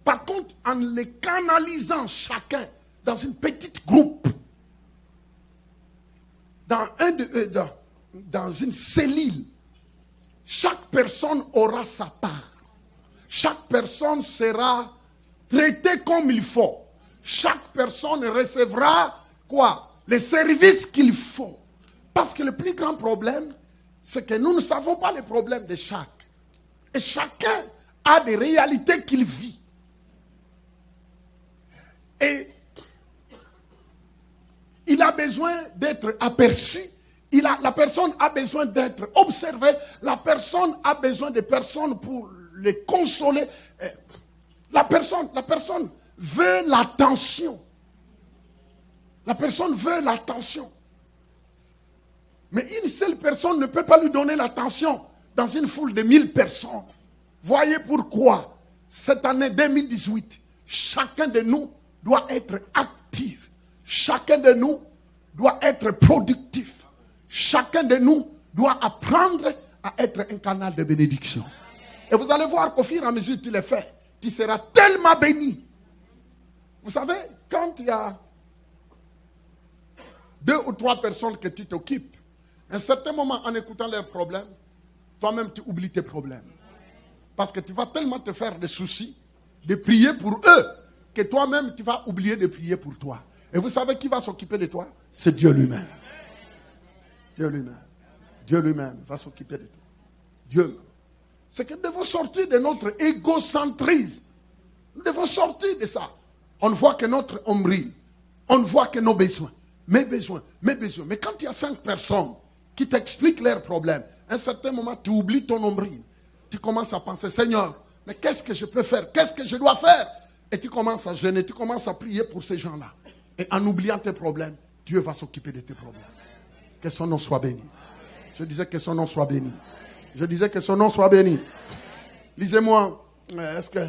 Par contre, en les canalisant chacun dans une petite groupe, dans une cellule, chaque personne aura sa part. Chaque personne sera traitée comme il faut. Chaque personne recevra quoi? Les services qu'il faut. Parce que le plus grand problème, c'est que nous ne savons pas les problèmes de chaque. Et chacun a des réalités qu'il vit. Et il a besoin d'être aperçu. La personne a besoin d'être observée. La personne a besoin de personnes pour les consoler. La personne veut l'attention. La personne veut l'attention. Mais une seule personne ne peut pas lui donner l'attention dans une foule de 1000 personnes. Voyez pourquoi, cette année 2018, chacun de nous doit être actif. Chacun de nous doit être productif. Chacun de nous doit apprendre à être un canal de bénédiction. Et vous allez voir qu'au fur et à mesure que tu le fais, tu seras tellement béni. Vous savez, quand il y a 2 ou 3 personnes que tu t'occupes, à un certain moment, en écoutant leurs problèmes, toi-même tu oublies tes problèmes. Parce que tu vas tellement te faire des soucis de prier pour eux, que toi-même tu vas oublier de prier pour toi. Et vous savez qui va s'occuper de toi? C'est Dieu lui-même. Dieu lui-même. Dieu lui-même va s'occuper de toi. Dieu. C'est que nous devons sortir de notre égocentrisme. Nous devons sortir de ça. On ne voit que notre nombril. On ne voit que nos besoins. Mes besoins. Mais quand il y a 5 personnes qui t'expliquent leurs problèmes, à un certain moment, tu oublies ton nombril. Tu commences à penser, Seigneur, mais qu'est-ce que je peux faire? Qu'est-ce que je dois faire? Et tu commences à jeûner, tu commences à prier pour ces gens-là. Et en oubliant tes problèmes, Dieu va s'occuper de tes problèmes. Que son nom soit béni. Je disais que son nom soit béni. Je disais que son nom soit béni. Lisez-moi, est-ce que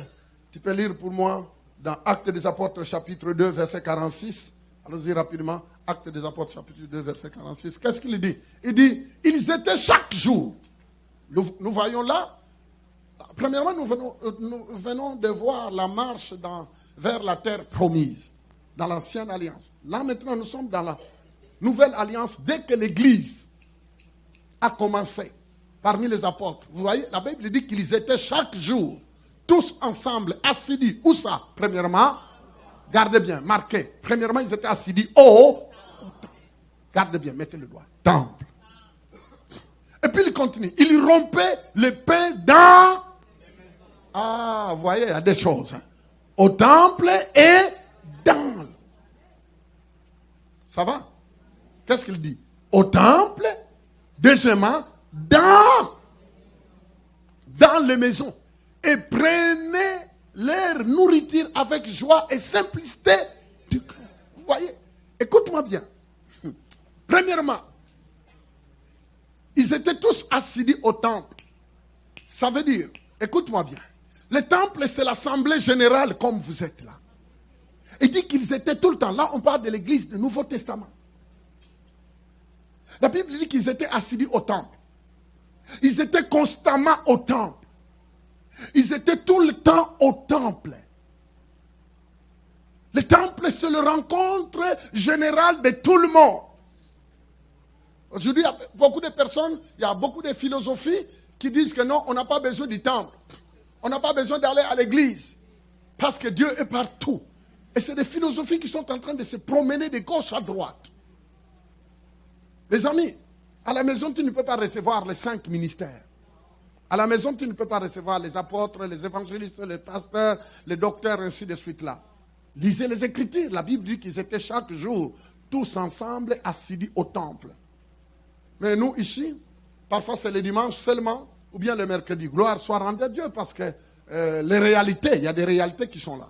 tu peux lire pour moi dans Actes des Apôtres chapitre 2 verset 46. Allons-y rapidement. Actes des Apôtres chapitre 2 verset 46. Qu'est-ce qu'il dit? Il dit, ils étaient chaque jour. Nous voyons là, premièrement nous venons de voir la marche vers la terre promise, dans l'ancienne alliance. Là maintenant nous sommes dans la nouvelle alliance dès que l'église a commencé parmi les apôtres. Vous voyez, la Bible dit qu'ils étaient chaque jour, tous ensemble, assidus. Où ça? Premièrement, gardez bien, marquez. Premièrement, ils étaient assidus au temple. Gardez bien, mettez le doigt. Temple. Et puis il continue. Il rompait le pain dans... Ah, vous voyez, il y a des choses. Hein. Au temple et dans... Ça va? Qu'est-ce qu'il dit? Au temple, deuxièmement, dans les maisons. Et prenez leur nourriture avec joie et simplicité du cœur. Vous voyez? Écoute-moi bien. Premièrement, ils étaient tous assidus au temple. Ça veut dire, écoute-moi bien, le temple c'est l'assemblée générale comme vous êtes là. Il dit qu'ils étaient tout le temps. Là, on parle de l'église du Nouveau Testament. La Bible dit qu'ils étaient assidus au temple. Ils étaient constamment au temple. Ils étaient tout le temps au temple. Le temple, c'est le rencontre générale de tout le monde. Aujourd'hui, il y a beaucoup de personnes, il y a beaucoup de philosophies qui disent que non, on n'a pas besoin du temple. On n'a pas besoin d'aller à l'église. Parce que Dieu est partout. Et c'est des philosophies qui sont en train de se promener de gauche à droite. Les amis, à la maison, tu ne peux pas recevoir les 5 ministères. À la maison, tu ne peux pas recevoir les apôtres, les évangélistes, les pasteurs, les docteurs, ainsi de suite là. Lisez les Écritures. La Bible dit qu'ils étaient chaque jour tous ensemble assidus au temple. Mais nous, ici, parfois c'est le dimanche seulement, ou bien le mercredi. Gloire soit rendue à Dieu, parce que les réalités, il y a des réalités qui sont là.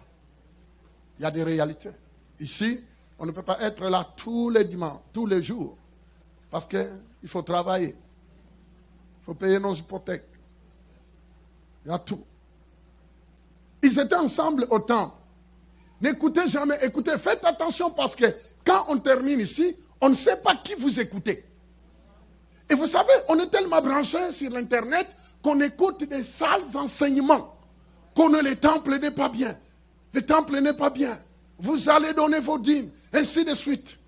Il y a des réalités. Ici, on ne peut pas être là tous les dimanches, tous les jours. Parce qu'il faut travailler. Il faut payer nos hypothèques. Il y a tout. Ils étaient ensemble au temple. N'écoutez jamais, écoutez, faites attention parce que quand on termine ici, on ne sait pas qui vous écoutez. Et vous savez, on est tellement branché sur l'internet qu'on écoute des sales enseignements. Qu'on le temple n'est pas bien. Le temple n'est pas bien. Vous allez donner vos dîmes, ainsi de suite.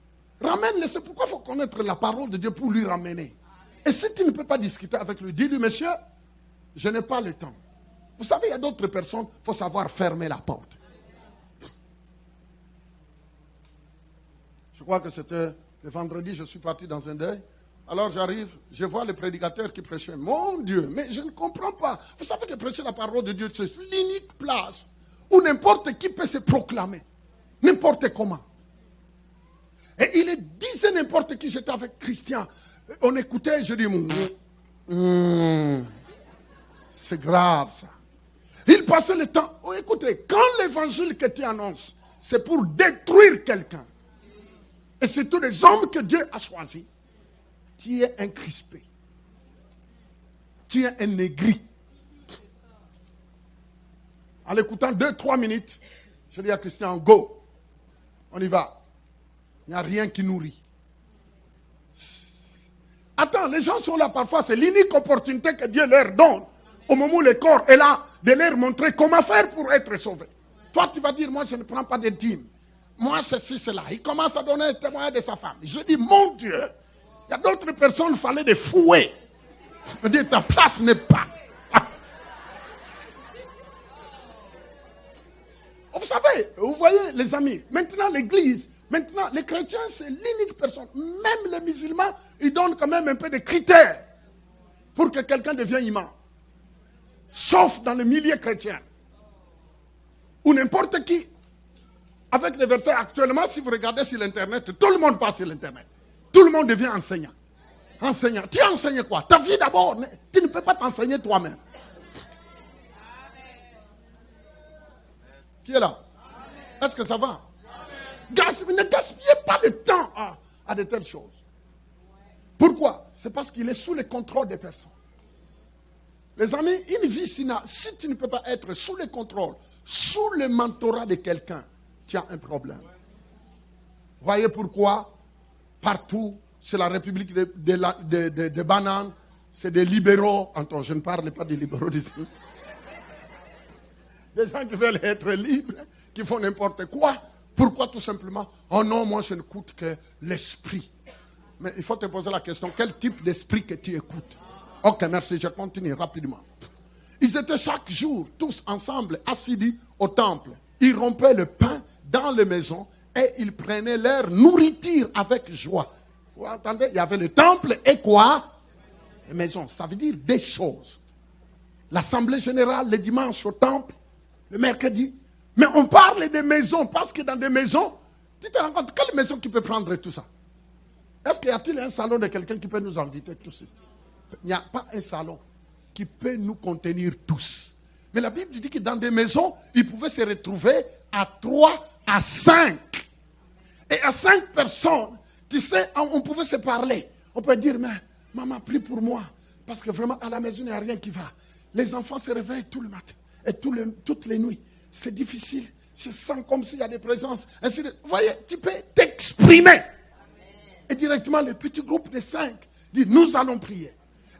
Ramène-le, c'est pourquoi il faut connaître la parole de Dieu pour lui ramener. Et si tu ne peux pas discuter avec lui, dis-lui, monsieur, je n'ai pas le temps. Vous savez, il y a d'autres personnes, il faut savoir fermer la porte. Je crois que c'était le vendredi, je suis parti dans un deuil. Alors j'arrive, je vois le prédicateur qui prêchait. Mon Dieu, mais je ne comprends pas. Vous savez que prêcher la parole de Dieu, c'est l'unique place où n'importe qui peut se proclamer. N'importe comment. Et il disait n'importe qui, j'étais avec Christian. On écoutait, je dis, c'est grave ça. Il passait le temps. Oh, écoutez, quand l'évangile que tu annonces, c'est pour détruire quelqu'un. Et c'est tous les hommes que Dieu a choisis. Tu es un crispé. Tu es un négri. En l'écoutant 2-3 minutes, je dis à Christian, go. On y va. Il n'y a rien qui nourrit. Attends, les gens sont là parfois, c'est l'unique opportunité que Dieu leur donne. Au moment où le corps est là, de leur montrer comment faire pour être sauvé. Toi, tu vas dire, moi, je ne prends pas de dîmes. Moi, ceci, cela. Il commence à donner un témoignage de sa femme. Je dis, mon Dieu, il y a d'autres personnes, il fallait des fouets. Je dis, ta place n'est pas. Vous savez, vous voyez, les amis, maintenant l'église, maintenant les chrétiens, c'est l'unique personne. Même les musulmans, ils donnent quand même un peu de critères pour que quelqu'un devienne imam. Sauf dans le milieu chrétien. Ou n'importe qui. Avec les versets actuellement, si vous regardez sur l'internet, tout le monde passe sur l'internet. Tout le monde devient enseignant. Enseignant. Tu enseignes quoi? Ta vie d'abord. Tu ne peux pas t'enseigner toi-même. Qui est là? Est-ce que ça va? Ne gaspillez pas le temps à de telles choses. Pourquoi? C'est parce qu'il est sous le contrôle des personnes. Les amis, une vie, si tu ne peux pas être sous le contrôle, sous le mentorat de quelqu'un, tu as un problème. Voyez pourquoi? Partout, c'est la République de bananes, c'est des libéraux. Attends, je ne parle pas des libéraux d'ici. Des gens qui veulent être libres, qui font n'importe quoi. Pourquoi? Tout simplement, oh non, moi je n'écoute que l'esprit. Mais il faut te poser la question, quel type d'esprit que tu écoutes? Ok, merci, je continue rapidement. Ils étaient chaque jour, tous ensemble, assidus au temple. Ils rompaient le pain dans les maisons et ils prenaient leur nourriture avec joie. Vous entendez? Il y avait le temple et quoi? Les maisons. Ça veut dire des choses. L'assemblée générale, le dimanche au temple, le mercredi. Mais on parle des maisons parce que dans des maisons, tu te rends compte, quelle maison qui peut prendre tout ça? Est-ce qu'il y a-t-il un salon de quelqu'un qui peut nous inviter tous? Il n'y a pas un salon qui peut nous contenir tous. Mais la Bible dit que dans des maisons, ils pouvaient se retrouver à 3, à 5. Et à 5 personnes, tu sais, on pouvait se parler. On peut dire, mais maman, prie pour moi. Parce que vraiment, à la maison, il n'y a rien qui va. Les enfants se réveillent tout le matin et toutes les nuits. C'est difficile. Je sens comme s'il y a des présences. Ainsi de, vous voyez, tu peux t'exprimer. Et directement, le petit groupe de 5 dit, nous allons prier.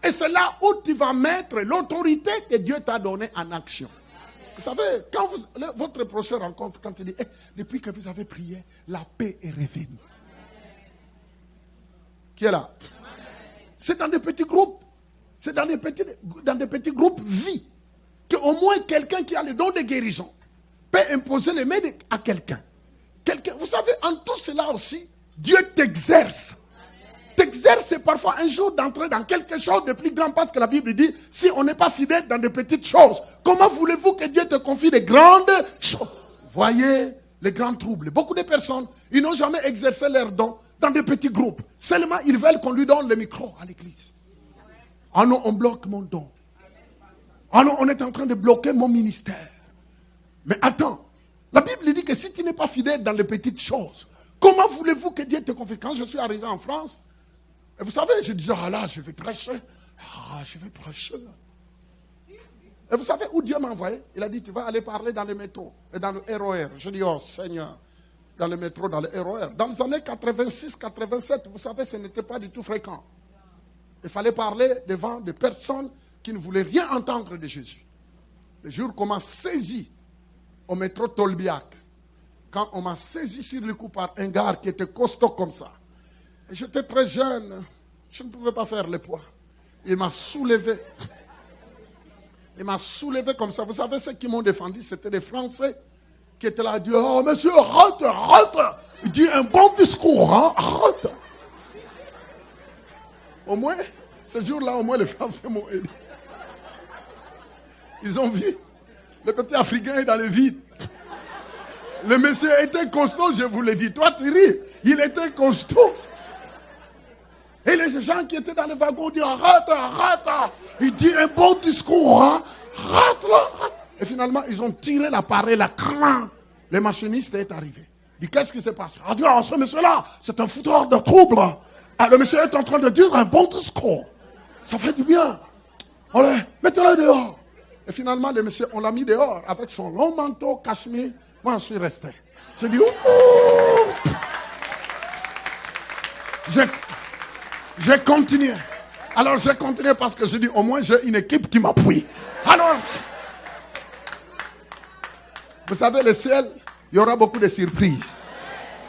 Et c'est là où tu vas mettre l'autorité que Dieu t'a donnée en action. Vous savez, quand votre prochain rencontre, quand il dit, depuis que vous avez prié, la paix est revenue. Qui est là? C'est dans des petits groupes. C'est dans des petits groupes vie. Qu'au moins quelqu'un qui a le don de guérison peut imposer les mains à quelqu'un. Vous savez, en tout cela aussi, Dieu t'exerce. T'exerce, c'est parfois un jour d'entrer dans quelque chose de plus grand, parce que la Bible dit, si on n'est pas fidèle dans de petites choses, comment voulez-vous que Dieu te confie de grandes choses? Voyez les grands troubles. Beaucoup de personnes, ils n'ont jamais exercé leur don dans des petits groupes. Seulement, ils veulent qu'on lui donne le micro à l'église. Ah non, on bloque mon don. Ah non, on est en train de bloquer mon ministère. Mais attends, la Bible dit que si tu n'es pas fidèle dans les petites choses, comment voulez-vous que Dieu te confie? Quand je suis arrivé en France, et vous savez, je disais, ah là, je vais prêcher. Ah, je vais prêcher. Et vous savez où Dieu m'a envoyé? Il a dit, tu vas aller parler dans le métro et dans le ROR. Je dis, oh Seigneur, dans le métro, dans le ROR. Dans les années 86, 87, vous savez, ce n'était pas du tout fréquent. Il fallait parler devant des personnes qui ne voulaient rien entendre de Jésus. Le jour qu'on m'a saisi au métro Tolbiac, quand on m'a saisi sur le coup par un gars qui était costaud comme ça, et j'étais très jeune, je ne pouvais pas faire le poids. Il m'a soulevé. Il m'a soulevé comme ça. Vous savez, ceux qui m'ont défendu, c'était des Français qui étaient là, dit, oh monsieur, rentre. Il dit un bon discours, hein, rentre. Au moins, ce jour-là, au moins les Français m'ont aidé. Ils ont vu, le petit Africain est dans le vide. Le monsieur était costaud, je vous l'ai dit. Toi, tu ris. Il était costaud. Et les gens qui étaient dans le wagon disent, arrête. Il dit un bon discours, hein. Arrête. Et finalement, ils ont tiré l'appareil, la cran. Le machiniste est arrivé. Il dit, qu'est-ce qui se passe? Il dit, oh, ce monsieur-là, c'est un fouteur de trouble. Ah, le monsieur est en train de dire un bon discours. Ça fait du bien. Allez, mettez-le dehors. Et finalement, le monsieur, on l'a mis dehors avec son long manteau cachemire. Moi, je suis resté. J'ai dit, ouh. J'ai continué. Alors, j'ai continué parce que j'ai dit, au moins, j'ai une équipe qui m'appuie. Alors, vous savez, le ciel, il y aura beaucoup de surprises.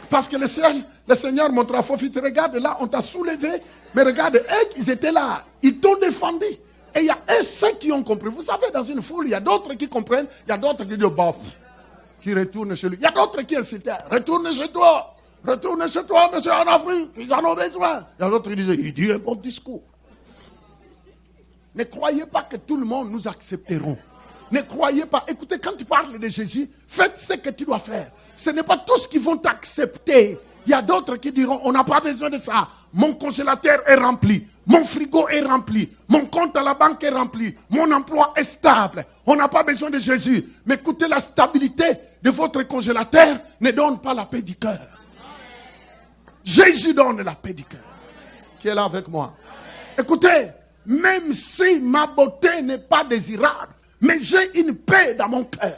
Parce que le ciel, le Seigneur montra Fofi, regarde là, on t'a soulevé, mais regarde, ils étaient là, ils t'ont défendu. Et il y a ceux qui ont compris. Vous savez, dans une foule, il y a d'autres qui comprennent, il y a d'autres qui disent, bah, qui retournent chez lui. Il y a d'autres qui insultent, retourne chez toi, monsieur, en Afrique, ils en ont besoin. Il y a d'autres qui disent, il dit un bon discours. Ne croyez pas que tout le monde nous accepteront. Ne croyez pas. Écoutez, quand tu parles de Jésus, faites ce que tu dois faire. Ce n'est pas tous qui vont t'accepter. Il y a d'autres qui diront, on n'a pas besoin de ça. Mon congélateur est rempli. Mon frigo est rempli. Mon compte à la banque est rempli. Mon emploi est stable. On n'a pas besoin de Jésus. Mais écoutez, la stabilité de votre congélateur ne donne pas la paix du cœur. Jésus donne la paix du cœur. Qui est là avec moi? Écoutez, même si ma beauté n'est pas désirable, mais j'ai une paix dans mon cœur.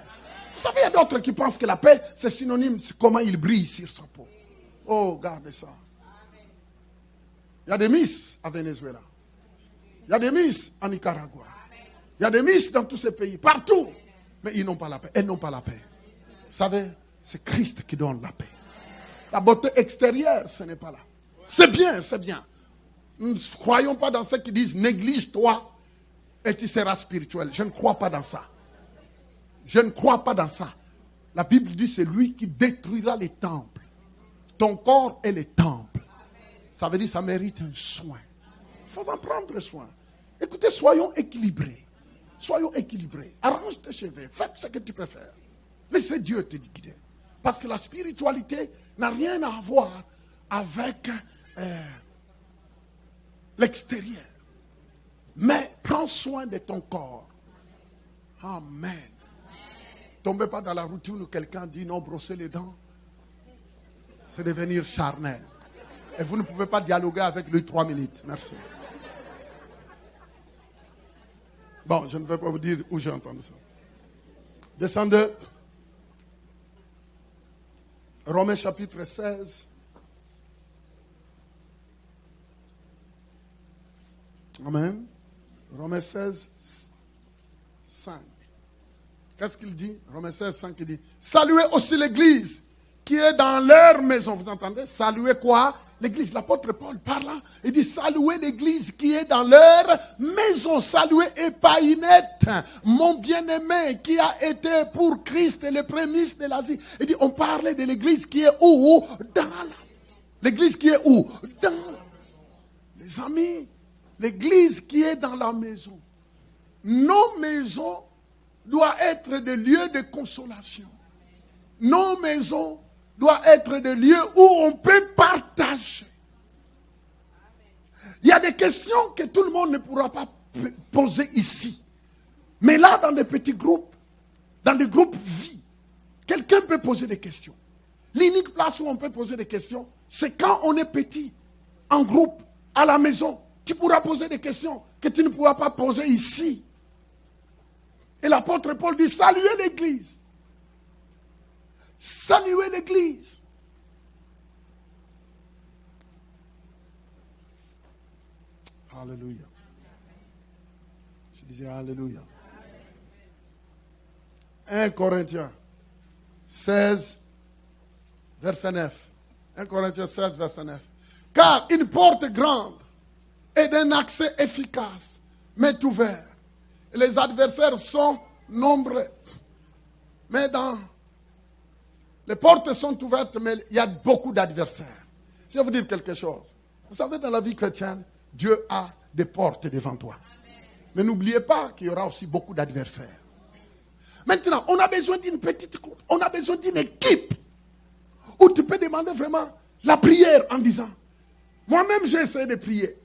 Vous savez, il y a d'autres qui pensent que la paix, c'est synonyme de comment il brille sur sa peau. Oh, gardez ça. Il y a des Miss à Venezuela. Il y a des Miss en Nicaragua. Il y a des Miss dans tous ces pays, partout. Mais ils n'ont pas la paix. Elles n'ont pas la paix. Vous savez, c'est Christ qui donne la paix. La beauté extérieure, ce n'est pas là. C'est bien, c'est bien. Nous ne croyons pas dans ceux qui disent néglige-toi et tu seras spirituel. Je ne crois pas dans ça. Je ne crois pas dans ça. La Bible dit c'est lui qui détruira les temples. Ton corps est le temple. Ça veut dire que ça mérite un soin. Il faut en prendre soin. Écoutez, soyons équilibrés. Soyons équilibrés. Arrange tes cheveux. Faites ce que tu peux faire. Laissez Dieu te guider. Parce que la spiritualité n'a rien à voir avec l'extérieur. Mais prends soin de ton corps. Amen. Tombez pas dans la routine où quelqu'un dit non, brosser les dents, c'est devenir charnel. Et vous ne pouvez pas dialoguer avec lui 3 minutes. Merci. Bon, je ne vais pas vous dire où j'ai entendu ça. Descendez. Romains chapitre 16. Amen. Romains 16, 5. Qu'est-ce qu'il dit? Romains 16, 5, il dit, saluez aussi l'église qui est dans leur maison. Vous entendez? Saluez quoi? L'église. L'apôtre Paul parle, il dit, saluez l'église qui est dans leur maison. Saluez Épaïnette, mon bien-aimé, qui a été pour Christ le prémisse de l'Asie. Il dit, on parlait de l'église qui est où? L'église qui est où? Les amis, l'église qui est dans la maison. Nos maisons doivent être des lieux de consolation. Nos maisons doivent être des lieux où on peut partager. Il y a des questions que tout le monde ne pourra pas poser ici. Mais là, dans des petits groupes, dans des groupes vie, quelqu'un peut poser des questions. L'unique place où on peut poser des questions, c'est quand on est petit, en groupe, à la maison. Tu pourras poser des questions que tu ne pourras pas poser ici. Et l'apôtre Paul dit, saluez l'église. Saluez l'église. Alléluia. Je disais alléluia. 1 Corinthiens 16, verset 9. 1 Corinthiens 16, verset 9. Car une porte grande et d'un accès efficace m'est ouvert. Les adversaires sont nombreux. Mais les portes sont ouvertes, mais il y a beaucoup d'adversaires. Je vais vous dire quelque chose. Vous savez, dans la vie chrétienne, Dieu a des portes devant toi. Mais n'oubliez pas qu'il y aura aussi beaucoup d'adversaires. Maintenant, on a besoin d'une petite groupe. On a besoin d'une équipe où tu peux demander vraiment la prière en disant, moi-même j'ai essayé de prier,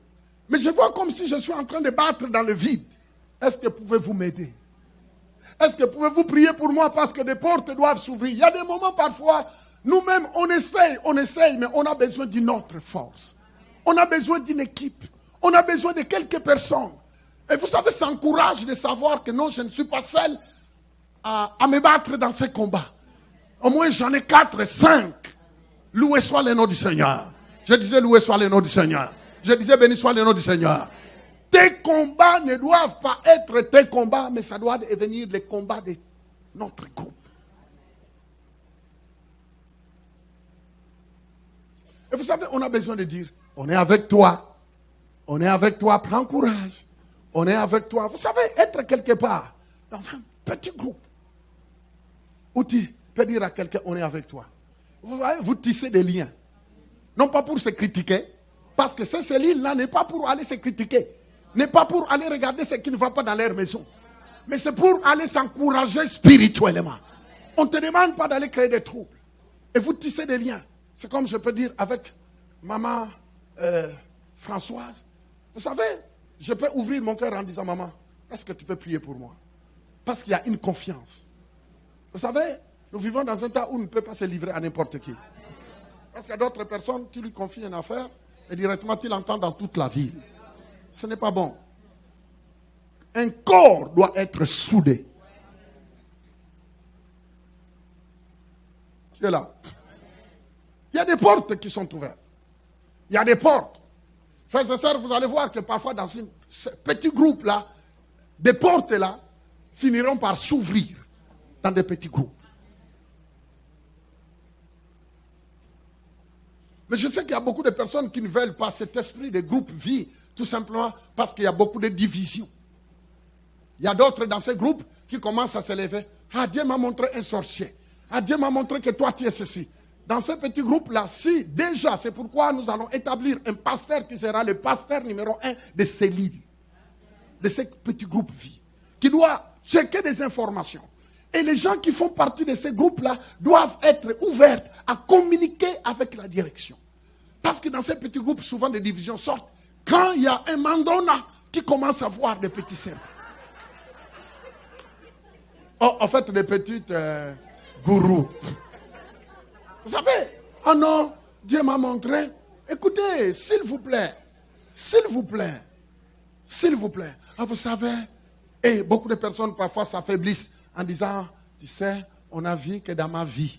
mais je vois comme si je suis en train de battre dans le vide. Est-ce que pouvez-vous m'aider? Est-ce que pouvez-vous prier pour moi parce que des portes doivent s'ouvrir? Il y a des moments parfois, nous-mêmes, on essaye, mais on a besoin d'une autre force. On a besoin d'une équipe. On a besoin de quelques personnes. Et vous savez, ça encourage de savoir que non, je ne suis pas seul à me battre dans ces combats. Au moins, j'en ai 4, 5. Loué soit le nom du Seigneur. Je disais, loué soit le nom du Seigneur. Je disais, béni soit le nom du Seigneur. Tes combats ne doivent pas être tes combats, mais ça doit devenir les combats de notre groupe. Et vous savez, on a besoin de dire, on est avec toi. On est avec toi, prends courage. On est avec toi. Vous savez, être quelque part, dans un petit groupe, où tu peux dire à quelqu'un, on est avec toi. Vous voyez, vous tissez des liens. Non pas pour se critiquer, parce que ces cellules-là n'est pas pour aller se critiquer. N'est pas pour aller regarder ce qui ne va pas dans leur maison. Mais c'est pour aller s'encourager spirituellement. On ne te demande pas d'aller créer des troubles. Et vous tissez des liens. C'est comme je peux dire avec maman Françoise. Vous savez, je peux ouvrir mon cœur en disant, maman, est-ce que tu peux prier pour moi? Parce qu'il y a une confiance. Vous savez, nous vivons dans un temps où on ne peut pas se livrer à n'importe qui. Parce qu'il y a d'autres personnes, tu lui confies une affaire et directement tu l'entends dans toute la ville. Ce n'est pas bon. Un corps doit être soudé. Qui est là? Il y a des portes qui sont ouvertes. Il y a des portes. Frères et sœurs, vous allez voir que parfois dans ce petit groupe-là, des portes-là finiront par s'ouvrir dans des petits groupes. Mais je sais qu'il y a beaucoup de personnes qui ne veulent pas cet esprit de groupe vie, tout simplement parce qu'il y a beaucoup de divisions. Il y a d'autres dans ces groupes qui commencent à se lever. Ah, Dieu m'a montré un sorcier. Ah, Dieu m'a montré que toi, tu es ceci. Dans ces petits groupes-là, si déjà, c'est pourquoi nous allons établir un pasteur qui sera le pasteur numéro 1 de ces lignes, de ces petits groupes vie, qui doit checker des informations. Et les gens qui font partie de ces groupes-là doivent être ouverts à communiquer avec la direction. Parce que dans ces petits groupes, souvent des divisions sortent. Quand il y a un mandona qui commence à voir des petits cercles. Oh, en fait, des petites gourous. Vous savez, oh non, Dieu m'a montré. Écoutez, s'il vous plaît, s'il vous plaît, s'il vous plaît. Ah, vous savez, et beaucoup de personnes parfois s'affaiblissent en disant, tu sais, on a vu que dans ma vie.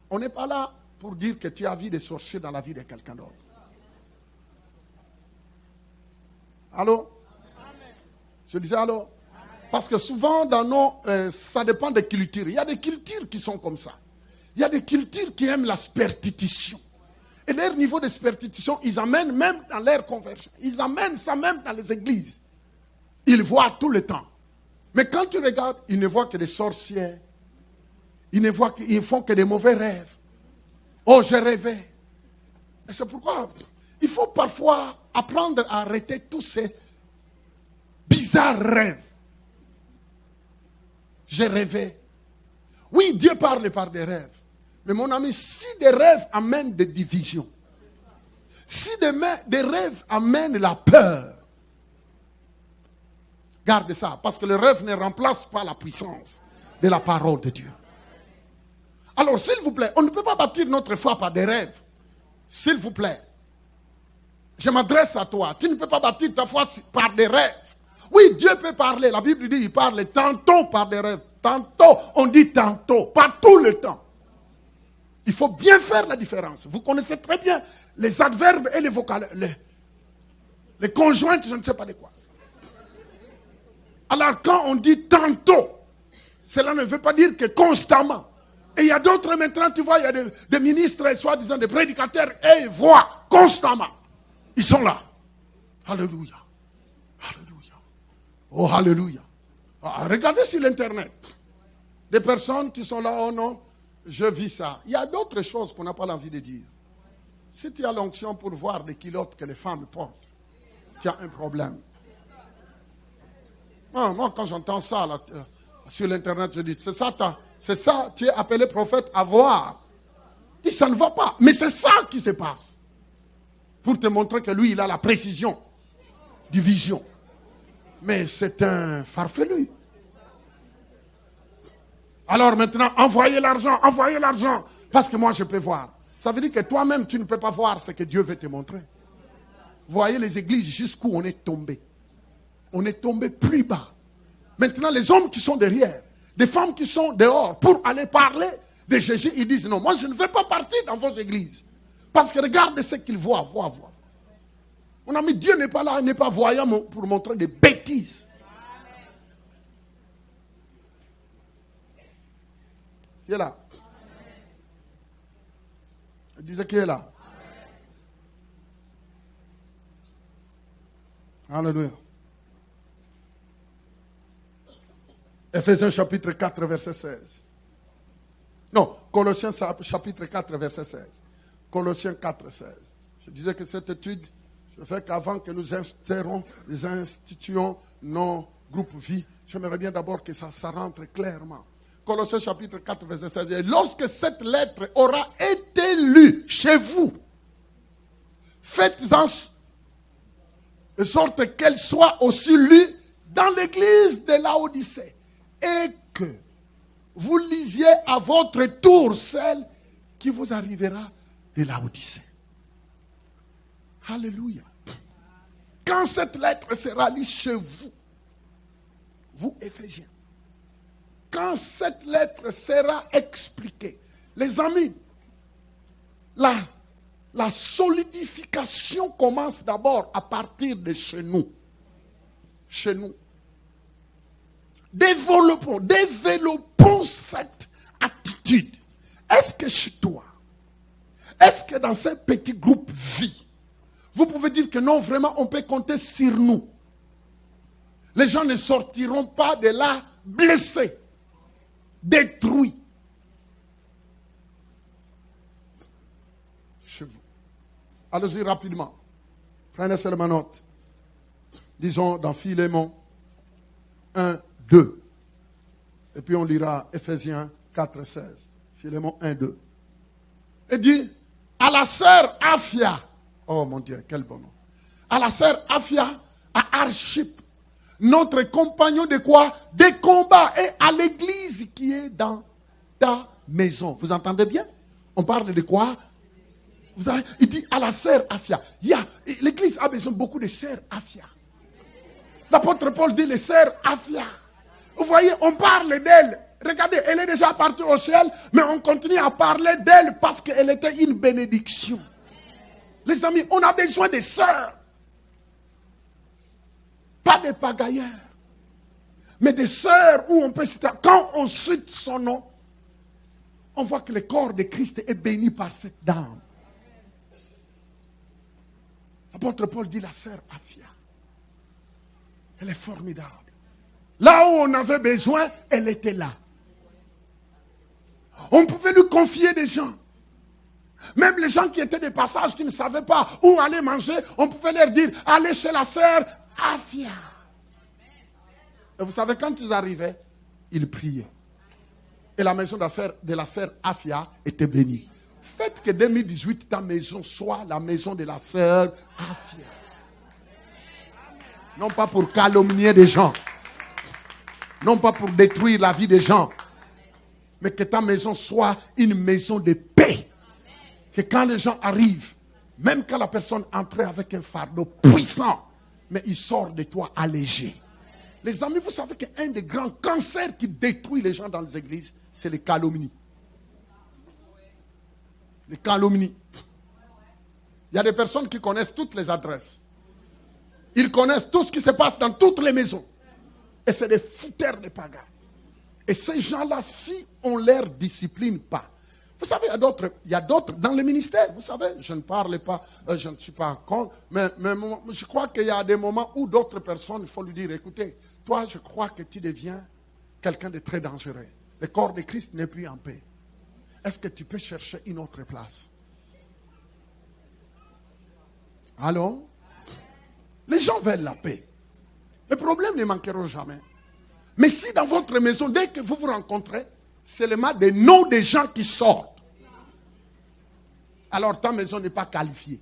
On n'est pas là pour dire que tu as vu des sorciers dans la vie de quelqu'un d'autre. Allô? Je disais allô? Parce que souvent, dans nos, ça dépend des cultures. Il y a des cultures qui sont comme ça. Il y a des cultures qui aiment la superstition. Et leur niveau de superstition, ils amènent même dans leur conversion. Ils amènent ça même dans les églises. Ils voient tout le temps. Mais quand tu regardes, ils ne voient que des sorciers. Ils font que des mauvais rêves. Oh, j'ai rêvé. Et c'est pourquoi il faut parfois apprendre à arrêter tous ces bizarres rêves. J'ai rêvé. Oui, Dieu parle par des rêves. Mais mon ami, si des rêves amènent des divisions, si des rêves amènent la peur, garde ça, parce que le rêve ne remplace pas la puissance de la parole de Dieu. Alors, s'il vous plaît, on ne peut pas bâtir notre foi par des rêves. S'il vous plaît, je m'adresse à toi. Tu ne peux pas bâtir ta foi par des rêves. Oui, Dieu peut parler. La Bible dit, il parle tantôt par des rêves. Tantôt, on dit tantôt, pas tout le temps. Il faut bien faire la différence. Vous connaissez très bien les adverbes et les vocales, les conjointes, je ne sais pas de quoi. Alors, quand on dit tantôt, cela ne veut pas dire que constamment. Et il y a d'autres maintenant, tu vois, il y a des ministres, soi-disant des prédicateurs, et ils voient constamment. Ils sont là. Alléluia. Alléluia. Oh, alléluia. Ah, regardez sur l'internet. Des personnes qui sont là, oh non, je vis ça. Il y a d'autres choses qu'on n'a pas l'envie de dire. Si tu as l'onction pour voir les culottes que les femmes portent, tu as un problème. Non, moi, quand j'entends ça là, sur l'internet, je dis, c'est ça, tu es appelé prophète à voir. Et ça ne va pas. Mais c'est ça qui se passe. Pour te montrer que lui, il a la précision du vision. Mais c'est un farfelu. Alors maintenant, envoyez l'argent, parce que moi je peux voir. Ça veut dire que toi-même, tu ne peux pas voir ce que Dieu veut te montrer. Voyez les églises jusqu'où on est tombé. On est tombé plus bas. Maintenant, les hommes qui sont derrière, des femmes qui sont dehors, pour aller parler de Jésus, ils disent non, moi je ne veux pas partir dans vos églises. Parce que regardez ce qu'ils voient. Mon ami, Dieu n'est pas là, il n'est pas voyant pour montrer des bêtises. Qui est là? Il disait qui est là? Alléluia. Ephésiens chapitre 4, verset 16. Non, Colossiens chapitre 4, verset 16. Colossiens 4, 16. Je disais que cette étude, je fais qu'avant que nous instituions nos groupes vie, j'aimerais bien d'abord que ça rentre clairement. Colossiens chapitre 4, verset 16. Et lorsque cette lettre aura été lue chez vous, faites-en de sorte qu'elle soit aussi lue dans l'église de Laodicée. Et que vous lisiez à votre tour celle qui vous arrivera de Laodicée. Alléluia. Quand cette lettre sera lue chez vous, vous Éphésiens, quand cette lettre sera expliquée, les amis, la solidification commence d'abord à partir de chez nous. Chez nous. Développons cette attitude. Est-ce que chez toi, est-ce que dans ce petit groupe vie, vous pouvez dire que non, vraiment, on peut compter sur nous. Les gens ne sortiront pas de là blessés, détruits. Chez vous. Allez-y rapidement. Prenez seulement note. Disons dans Philémon 1, 2. Et puis on lira Ephésiens 4, 16. Philémon 1, 2. Et dit à la sœur Aphia. Oh mon Dieu, quel bon nom. À la sœur Aphia, à Archip, notre compagnon de quoi? Des combats. Et à l'église qui est dans ta maison. Vous entendez bien? On parle de quoi? Il dit à la sœur Afia. L'église a besoin beaucoup de sœurs Afia. L'apôtre Paul dit les sœurs Afia. Vous voyez, on parle d'elle. Regardez, elle est déjà partie au ciel, mais on continue à parler d'elle parce qu'elle était une bénédiction. Les amis, on a besoin de sœurs. Pas des pagailleurs, mais des sœurs où on peut citer. Quand on cite son nom, on voit que le corps de Christ est béni par cette dame. L'apôtre Paul dit la sœur Afia. Elle est formidable. Là où on avait besoin, elle était là. On pouvait lui confier des gens. Même les gens qui étaient de passage, qui ne savaient pas où aller manger, on pouvait leur dire, allez chez la sœur Afia. Et vous savez, quand ils arrivaient, ils priaient. Et la maison de la sœur Afia était bénie. Faites que 2018, ta maison soit la maison de la sœur Afia. Non pas pour calomnier des gens. Non pas pour détruire la vie des gens. Mais que ta maison soit une maison de paix. Que quand les gens arrivent, même quand la personne entre avec un fardeau puissant, mais il sort de toi allégé. Les amis, vous savez qu'un des grands cancers qui détruit les gens dans les églises, c'est les calomnies. Les calomnies. Il y a des personnes qui connaissent toutes les adresses. Ils connaissent tout ce qui se passe dans toutes les maisons. Et c'est des fouteurs de pagans. Et ces gens-là, si on ne leur discipline pas, vous savez, il y a d'autres dans le ministère, vous savez, je ne parle pas, je ne suis pas contre, mais je crois qu'il y a des moments où d'autres personnes, il faut lui dire, écoutez, toi, je crois que tu deviens quelqu'un de très dangereux. Le corps de Christ n'est plus en paix. Est-ce que tu peux chercher une autre place? Allô? Les gens veulent la paix. Les problèmes ne manqueront jamais. Mais si dans votre maison, dès que vous vous rencontrez, c'est seulement des noms des gens qui sortent, alors ta maison n'est pas qualifiée.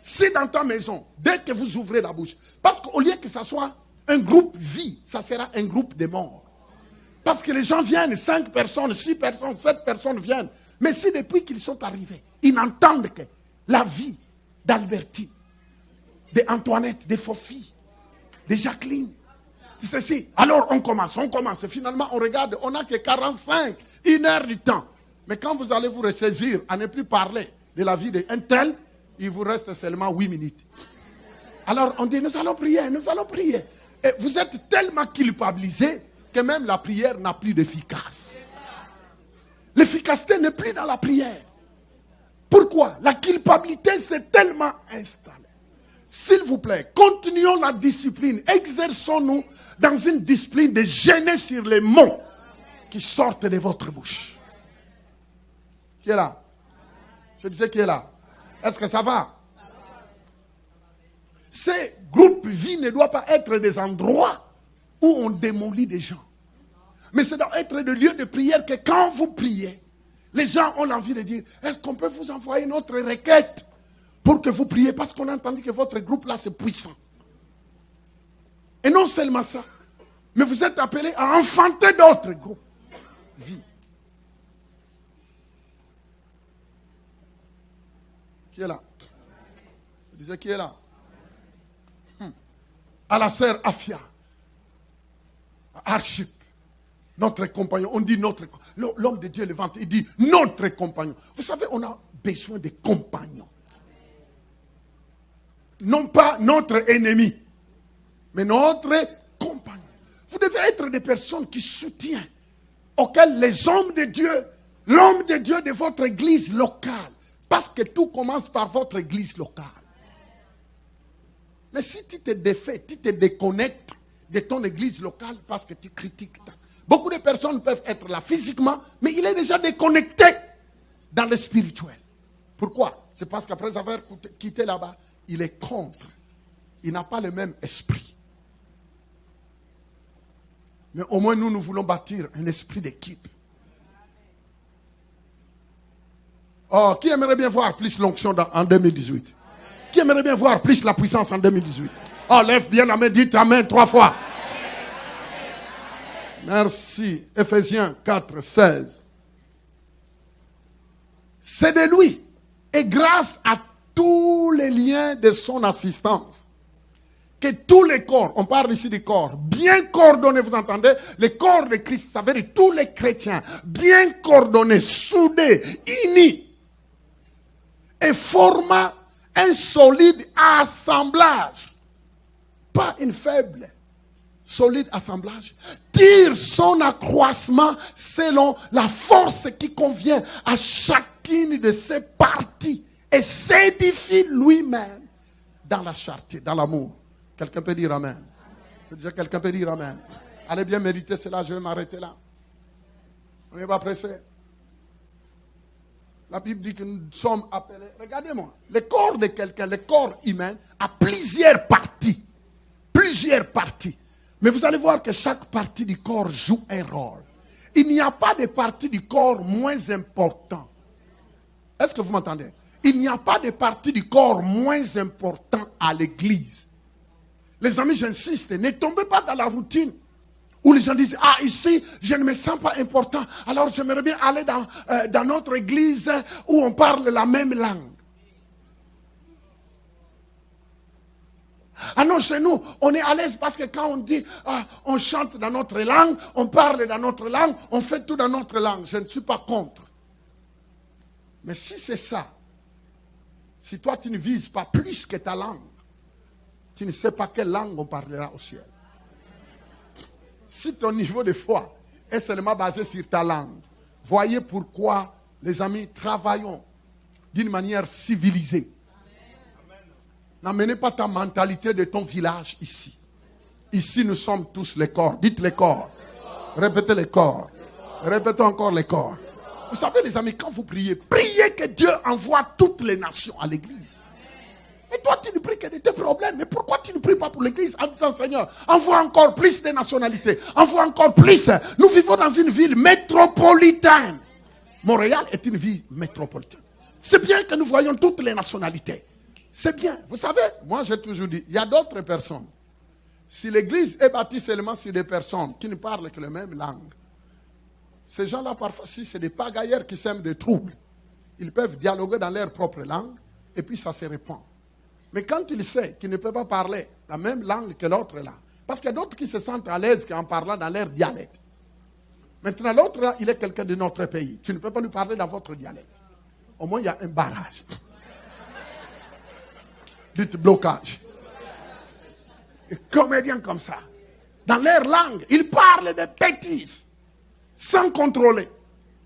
Si dans ta maison, dès que vous ouvrez la bouche, parce qu'au lieu que ça soit un groupe vie, ça sera un groupe de morts. Parce que les gens viennent, 5 personnes, 6 personnes, 7 personnes viennent. Mais si depuis qu'ils sont arrivés, ils n'entendent que la vie d'Albertine, d'Antoinette, de Fofi, de Jacqueline, c'est ceci. Alors on commence. Et finalement on regarde, on n'a que 45, 1 heure du temps. Mais quand vous allez vous ressaisir à ne plus parler de la vie d'un tel, il vous reste seulement 8 minutes. Alors on dit, nous allons prier. Et vous êtes tellement culpabilisés que même la prière n'a plus d'efficace. L'efficacité n'est plus dans la prière. Pourquoi? La culpabilité s'est tellement installée. S'il vous plaît, continuons la discipline. Exerçons-nous dans une discipline de gêner sur les mots qui sortent de votre bouche. Qui est là? Je disais qui est là? Est-ce que ça va? Ces groupes vie ne doivent pas être des endroits où on démolit des gens. Mais ça doit être des lieux de prière que quand vous priez, les gens ont envie de dire, est-ce qu'on peut vous envoyer notre requête pour que vous priez, parce qu'on a entendu que votre groupe là c'est puissant. Et non seulement ça, mais vous êtes appelés à enfanter d'autres groupes. Vie. Qui est là? Je disais qui est là? À la sœur Afia, Archip, notre compagnon. On dit notre, l'homme de Dieu levante, il dit notre compagnon. Vous savez, on a besoin de compagnons. Non pas notre ennemi, mais notre compagnon. Vous devez être des personnes qui soutiennent, auxquelles les hommes de Dieu, l'homme de Dieu de votre église locale, parce que tout commence par votre église locale. Mais si tu te défais, tu te déconnectes de ton église locale parce que tu critiques. Beaucoup de personnes peuvent être là physiquement, mais il est déjà déconnecté dans le spirituel. Pourquoi? C'est parce qu'après avoir quitté là-bas, il est contre. Il n'a pas le même esprit. Mais au moins nous voulons bâtir un esprit d'équipe. Oh, qui aimerait bien voir plus l'onction en 2018? Qui aimerait bien voir plus la puissance en 2018? Oh, lève bien la main, dites Amen 3 fois. Merci. Ephésiens 4, 16. C'est de lui. Et grâce à tous les liens de son assistance, que tous les corps, on parle ici des corps, bien coordonnés, vous entendez? Les corps de Christ, ça veut dire tous les chrétiens, bien coordonnés, soudés, unis, et formant un solide assemblage, pas une faible, solide assemblage, tire son accroissement selon la force qui convient à chacune de ses parties et s'édifie lui-même dans la charité, dans l'amour. Quelqu'un peut dire Amen. Je disais, quelqu'un peut dire Amen. Allez bien méditer cela, je vais m'arrêter là. On n'est pas pressé. La Bible dit que nous sommes appelés. Regardez-moi, le corps de quelqu'un, le corps humain, a plusieurs parties. Plusieurs parties. Mais vous allez voir que chaque partie du corps joue un rôle. Il n'y a pas de partie du corps moins importante. Est-ce que vous m'entendez? Il n'y a pas de partie du corps moins importante à l'église. Les amis, j'insiste, ne tombez pas dans la routine où les gens disent, ah, ici, je ne me sens pas important, alors j'aimerais bien aller dans notre église où on parle la même langue. Ah non, chez nous, on est à l'aise parce que quand on dit, ah, on chante dans notre langue, on parle dans notre langue, on fait tout dans notre langue. Je ne suis pas contre. Mais si c'est ça, si toi tu ne vises pas plus que ta langue, tu ne sais pas quelle langue on parlera au ciel. Si ton niveau de foi est seulement basé sur ta langue, voyez pourquoi, les amis, travaillons d'une manière civilisée. N'amenez pas ta mentalité de ton village ici. Ici, nous sommes tous les corps. Dites les corps. Répétez les corps. Répétez encore les corps. Vous savez, les amis, quand vous priez, priez que Dieu envoie toutes les nations à l'église. Et toi, tu ne pries que de tes problèmes. Mais pourquoi tu ne pries pas pour l'église en disant, Seigneur, envoie encore plus de nationalités. Envoie encore plus. Nous vivons dans une ville métropolitaine. Montréal est une ville métropolitaine. C'est bien que nous voyons toutes les nationalités. C'est bien. Vous savez, moi j'ai toujours dit, il y a d'autres personnes. Si l'église est bâtie seulement sur des personnes qui ne parlent que la même langue, ces gens-là, parfois, si c'est des pagailleurs qui sèment des troubles, ils peuvent dialoguer dans leur propre langue et puis ça se répand. Mais quand il sait qu'il ne peut pas parler la même langue que l'autre là, parce qu'il y a d'autres qui se sentent à l'aise en parlant dans leur dialecte. Maintenant, l'autre là, il est quelqu'un de notre pays. Tu ne peux pas lui parler dans votre dialecte. Au moins, il y a un barrage. Dites blocage. Les comédiens comme ça, dans leur langue, ils parlent de bêtises, sans contrôler,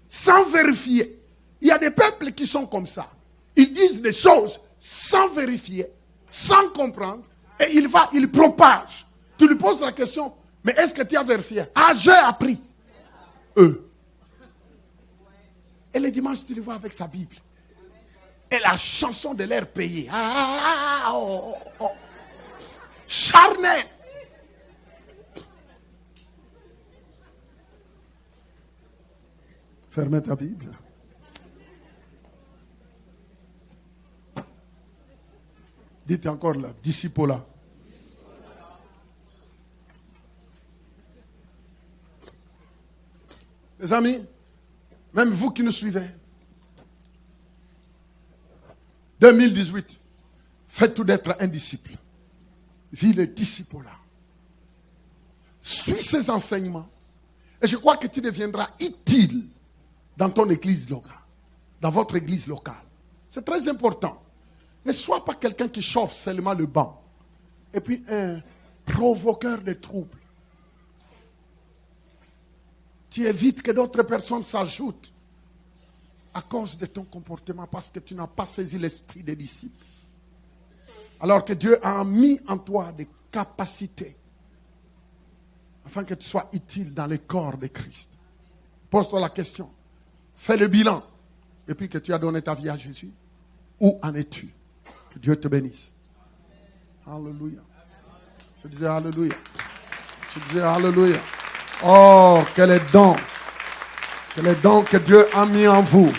sans vérifier. Il y a des peuples qui sont comme ça. Ils disent des choses sans vérifier, sans comprendre, et il propage. Tu lui poses la question, mais est-ce que tu as vérifié? Ah, j'ai appris. Et les dimanches, tu le vois avec sa Bible. Et la chanson de l'air payé. Charnel. Fermez ta Bible. Dites encore là, disciple-là. Les amis, même vous qui nous suivez, 2018, faites tout d'être un disciple. Vis le disciple-là. Suis ses enseignements. Et je crois que tu deviendras utile dans ton église locale, dans votre église locale. C'est très important. Ne sois pas quelqu'un qui chauffe seulement le banc. Et puis un provoqueur de troubles. Tu évites que d'autres personnes s'ajoutent à cause de ton comportement parce que tu n'as pas saisi l'esprit des disciples. Alors que Dieu a mis en toi des capacités afin que tu sois utile dans le corps de Christ. Pose-toi la question. Fais le bilan depuis que tu as donné ta vie à Jésus. Où en es-tu? Que Dieu te bénisse. Alléluia. Je disais Alléluia. Je disais Alléluia. Oh, quel est don. Quel est don que Dieu a mis en vous.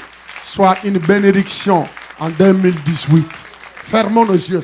Soit une bénédiction en 2018. Fermons nos yeux.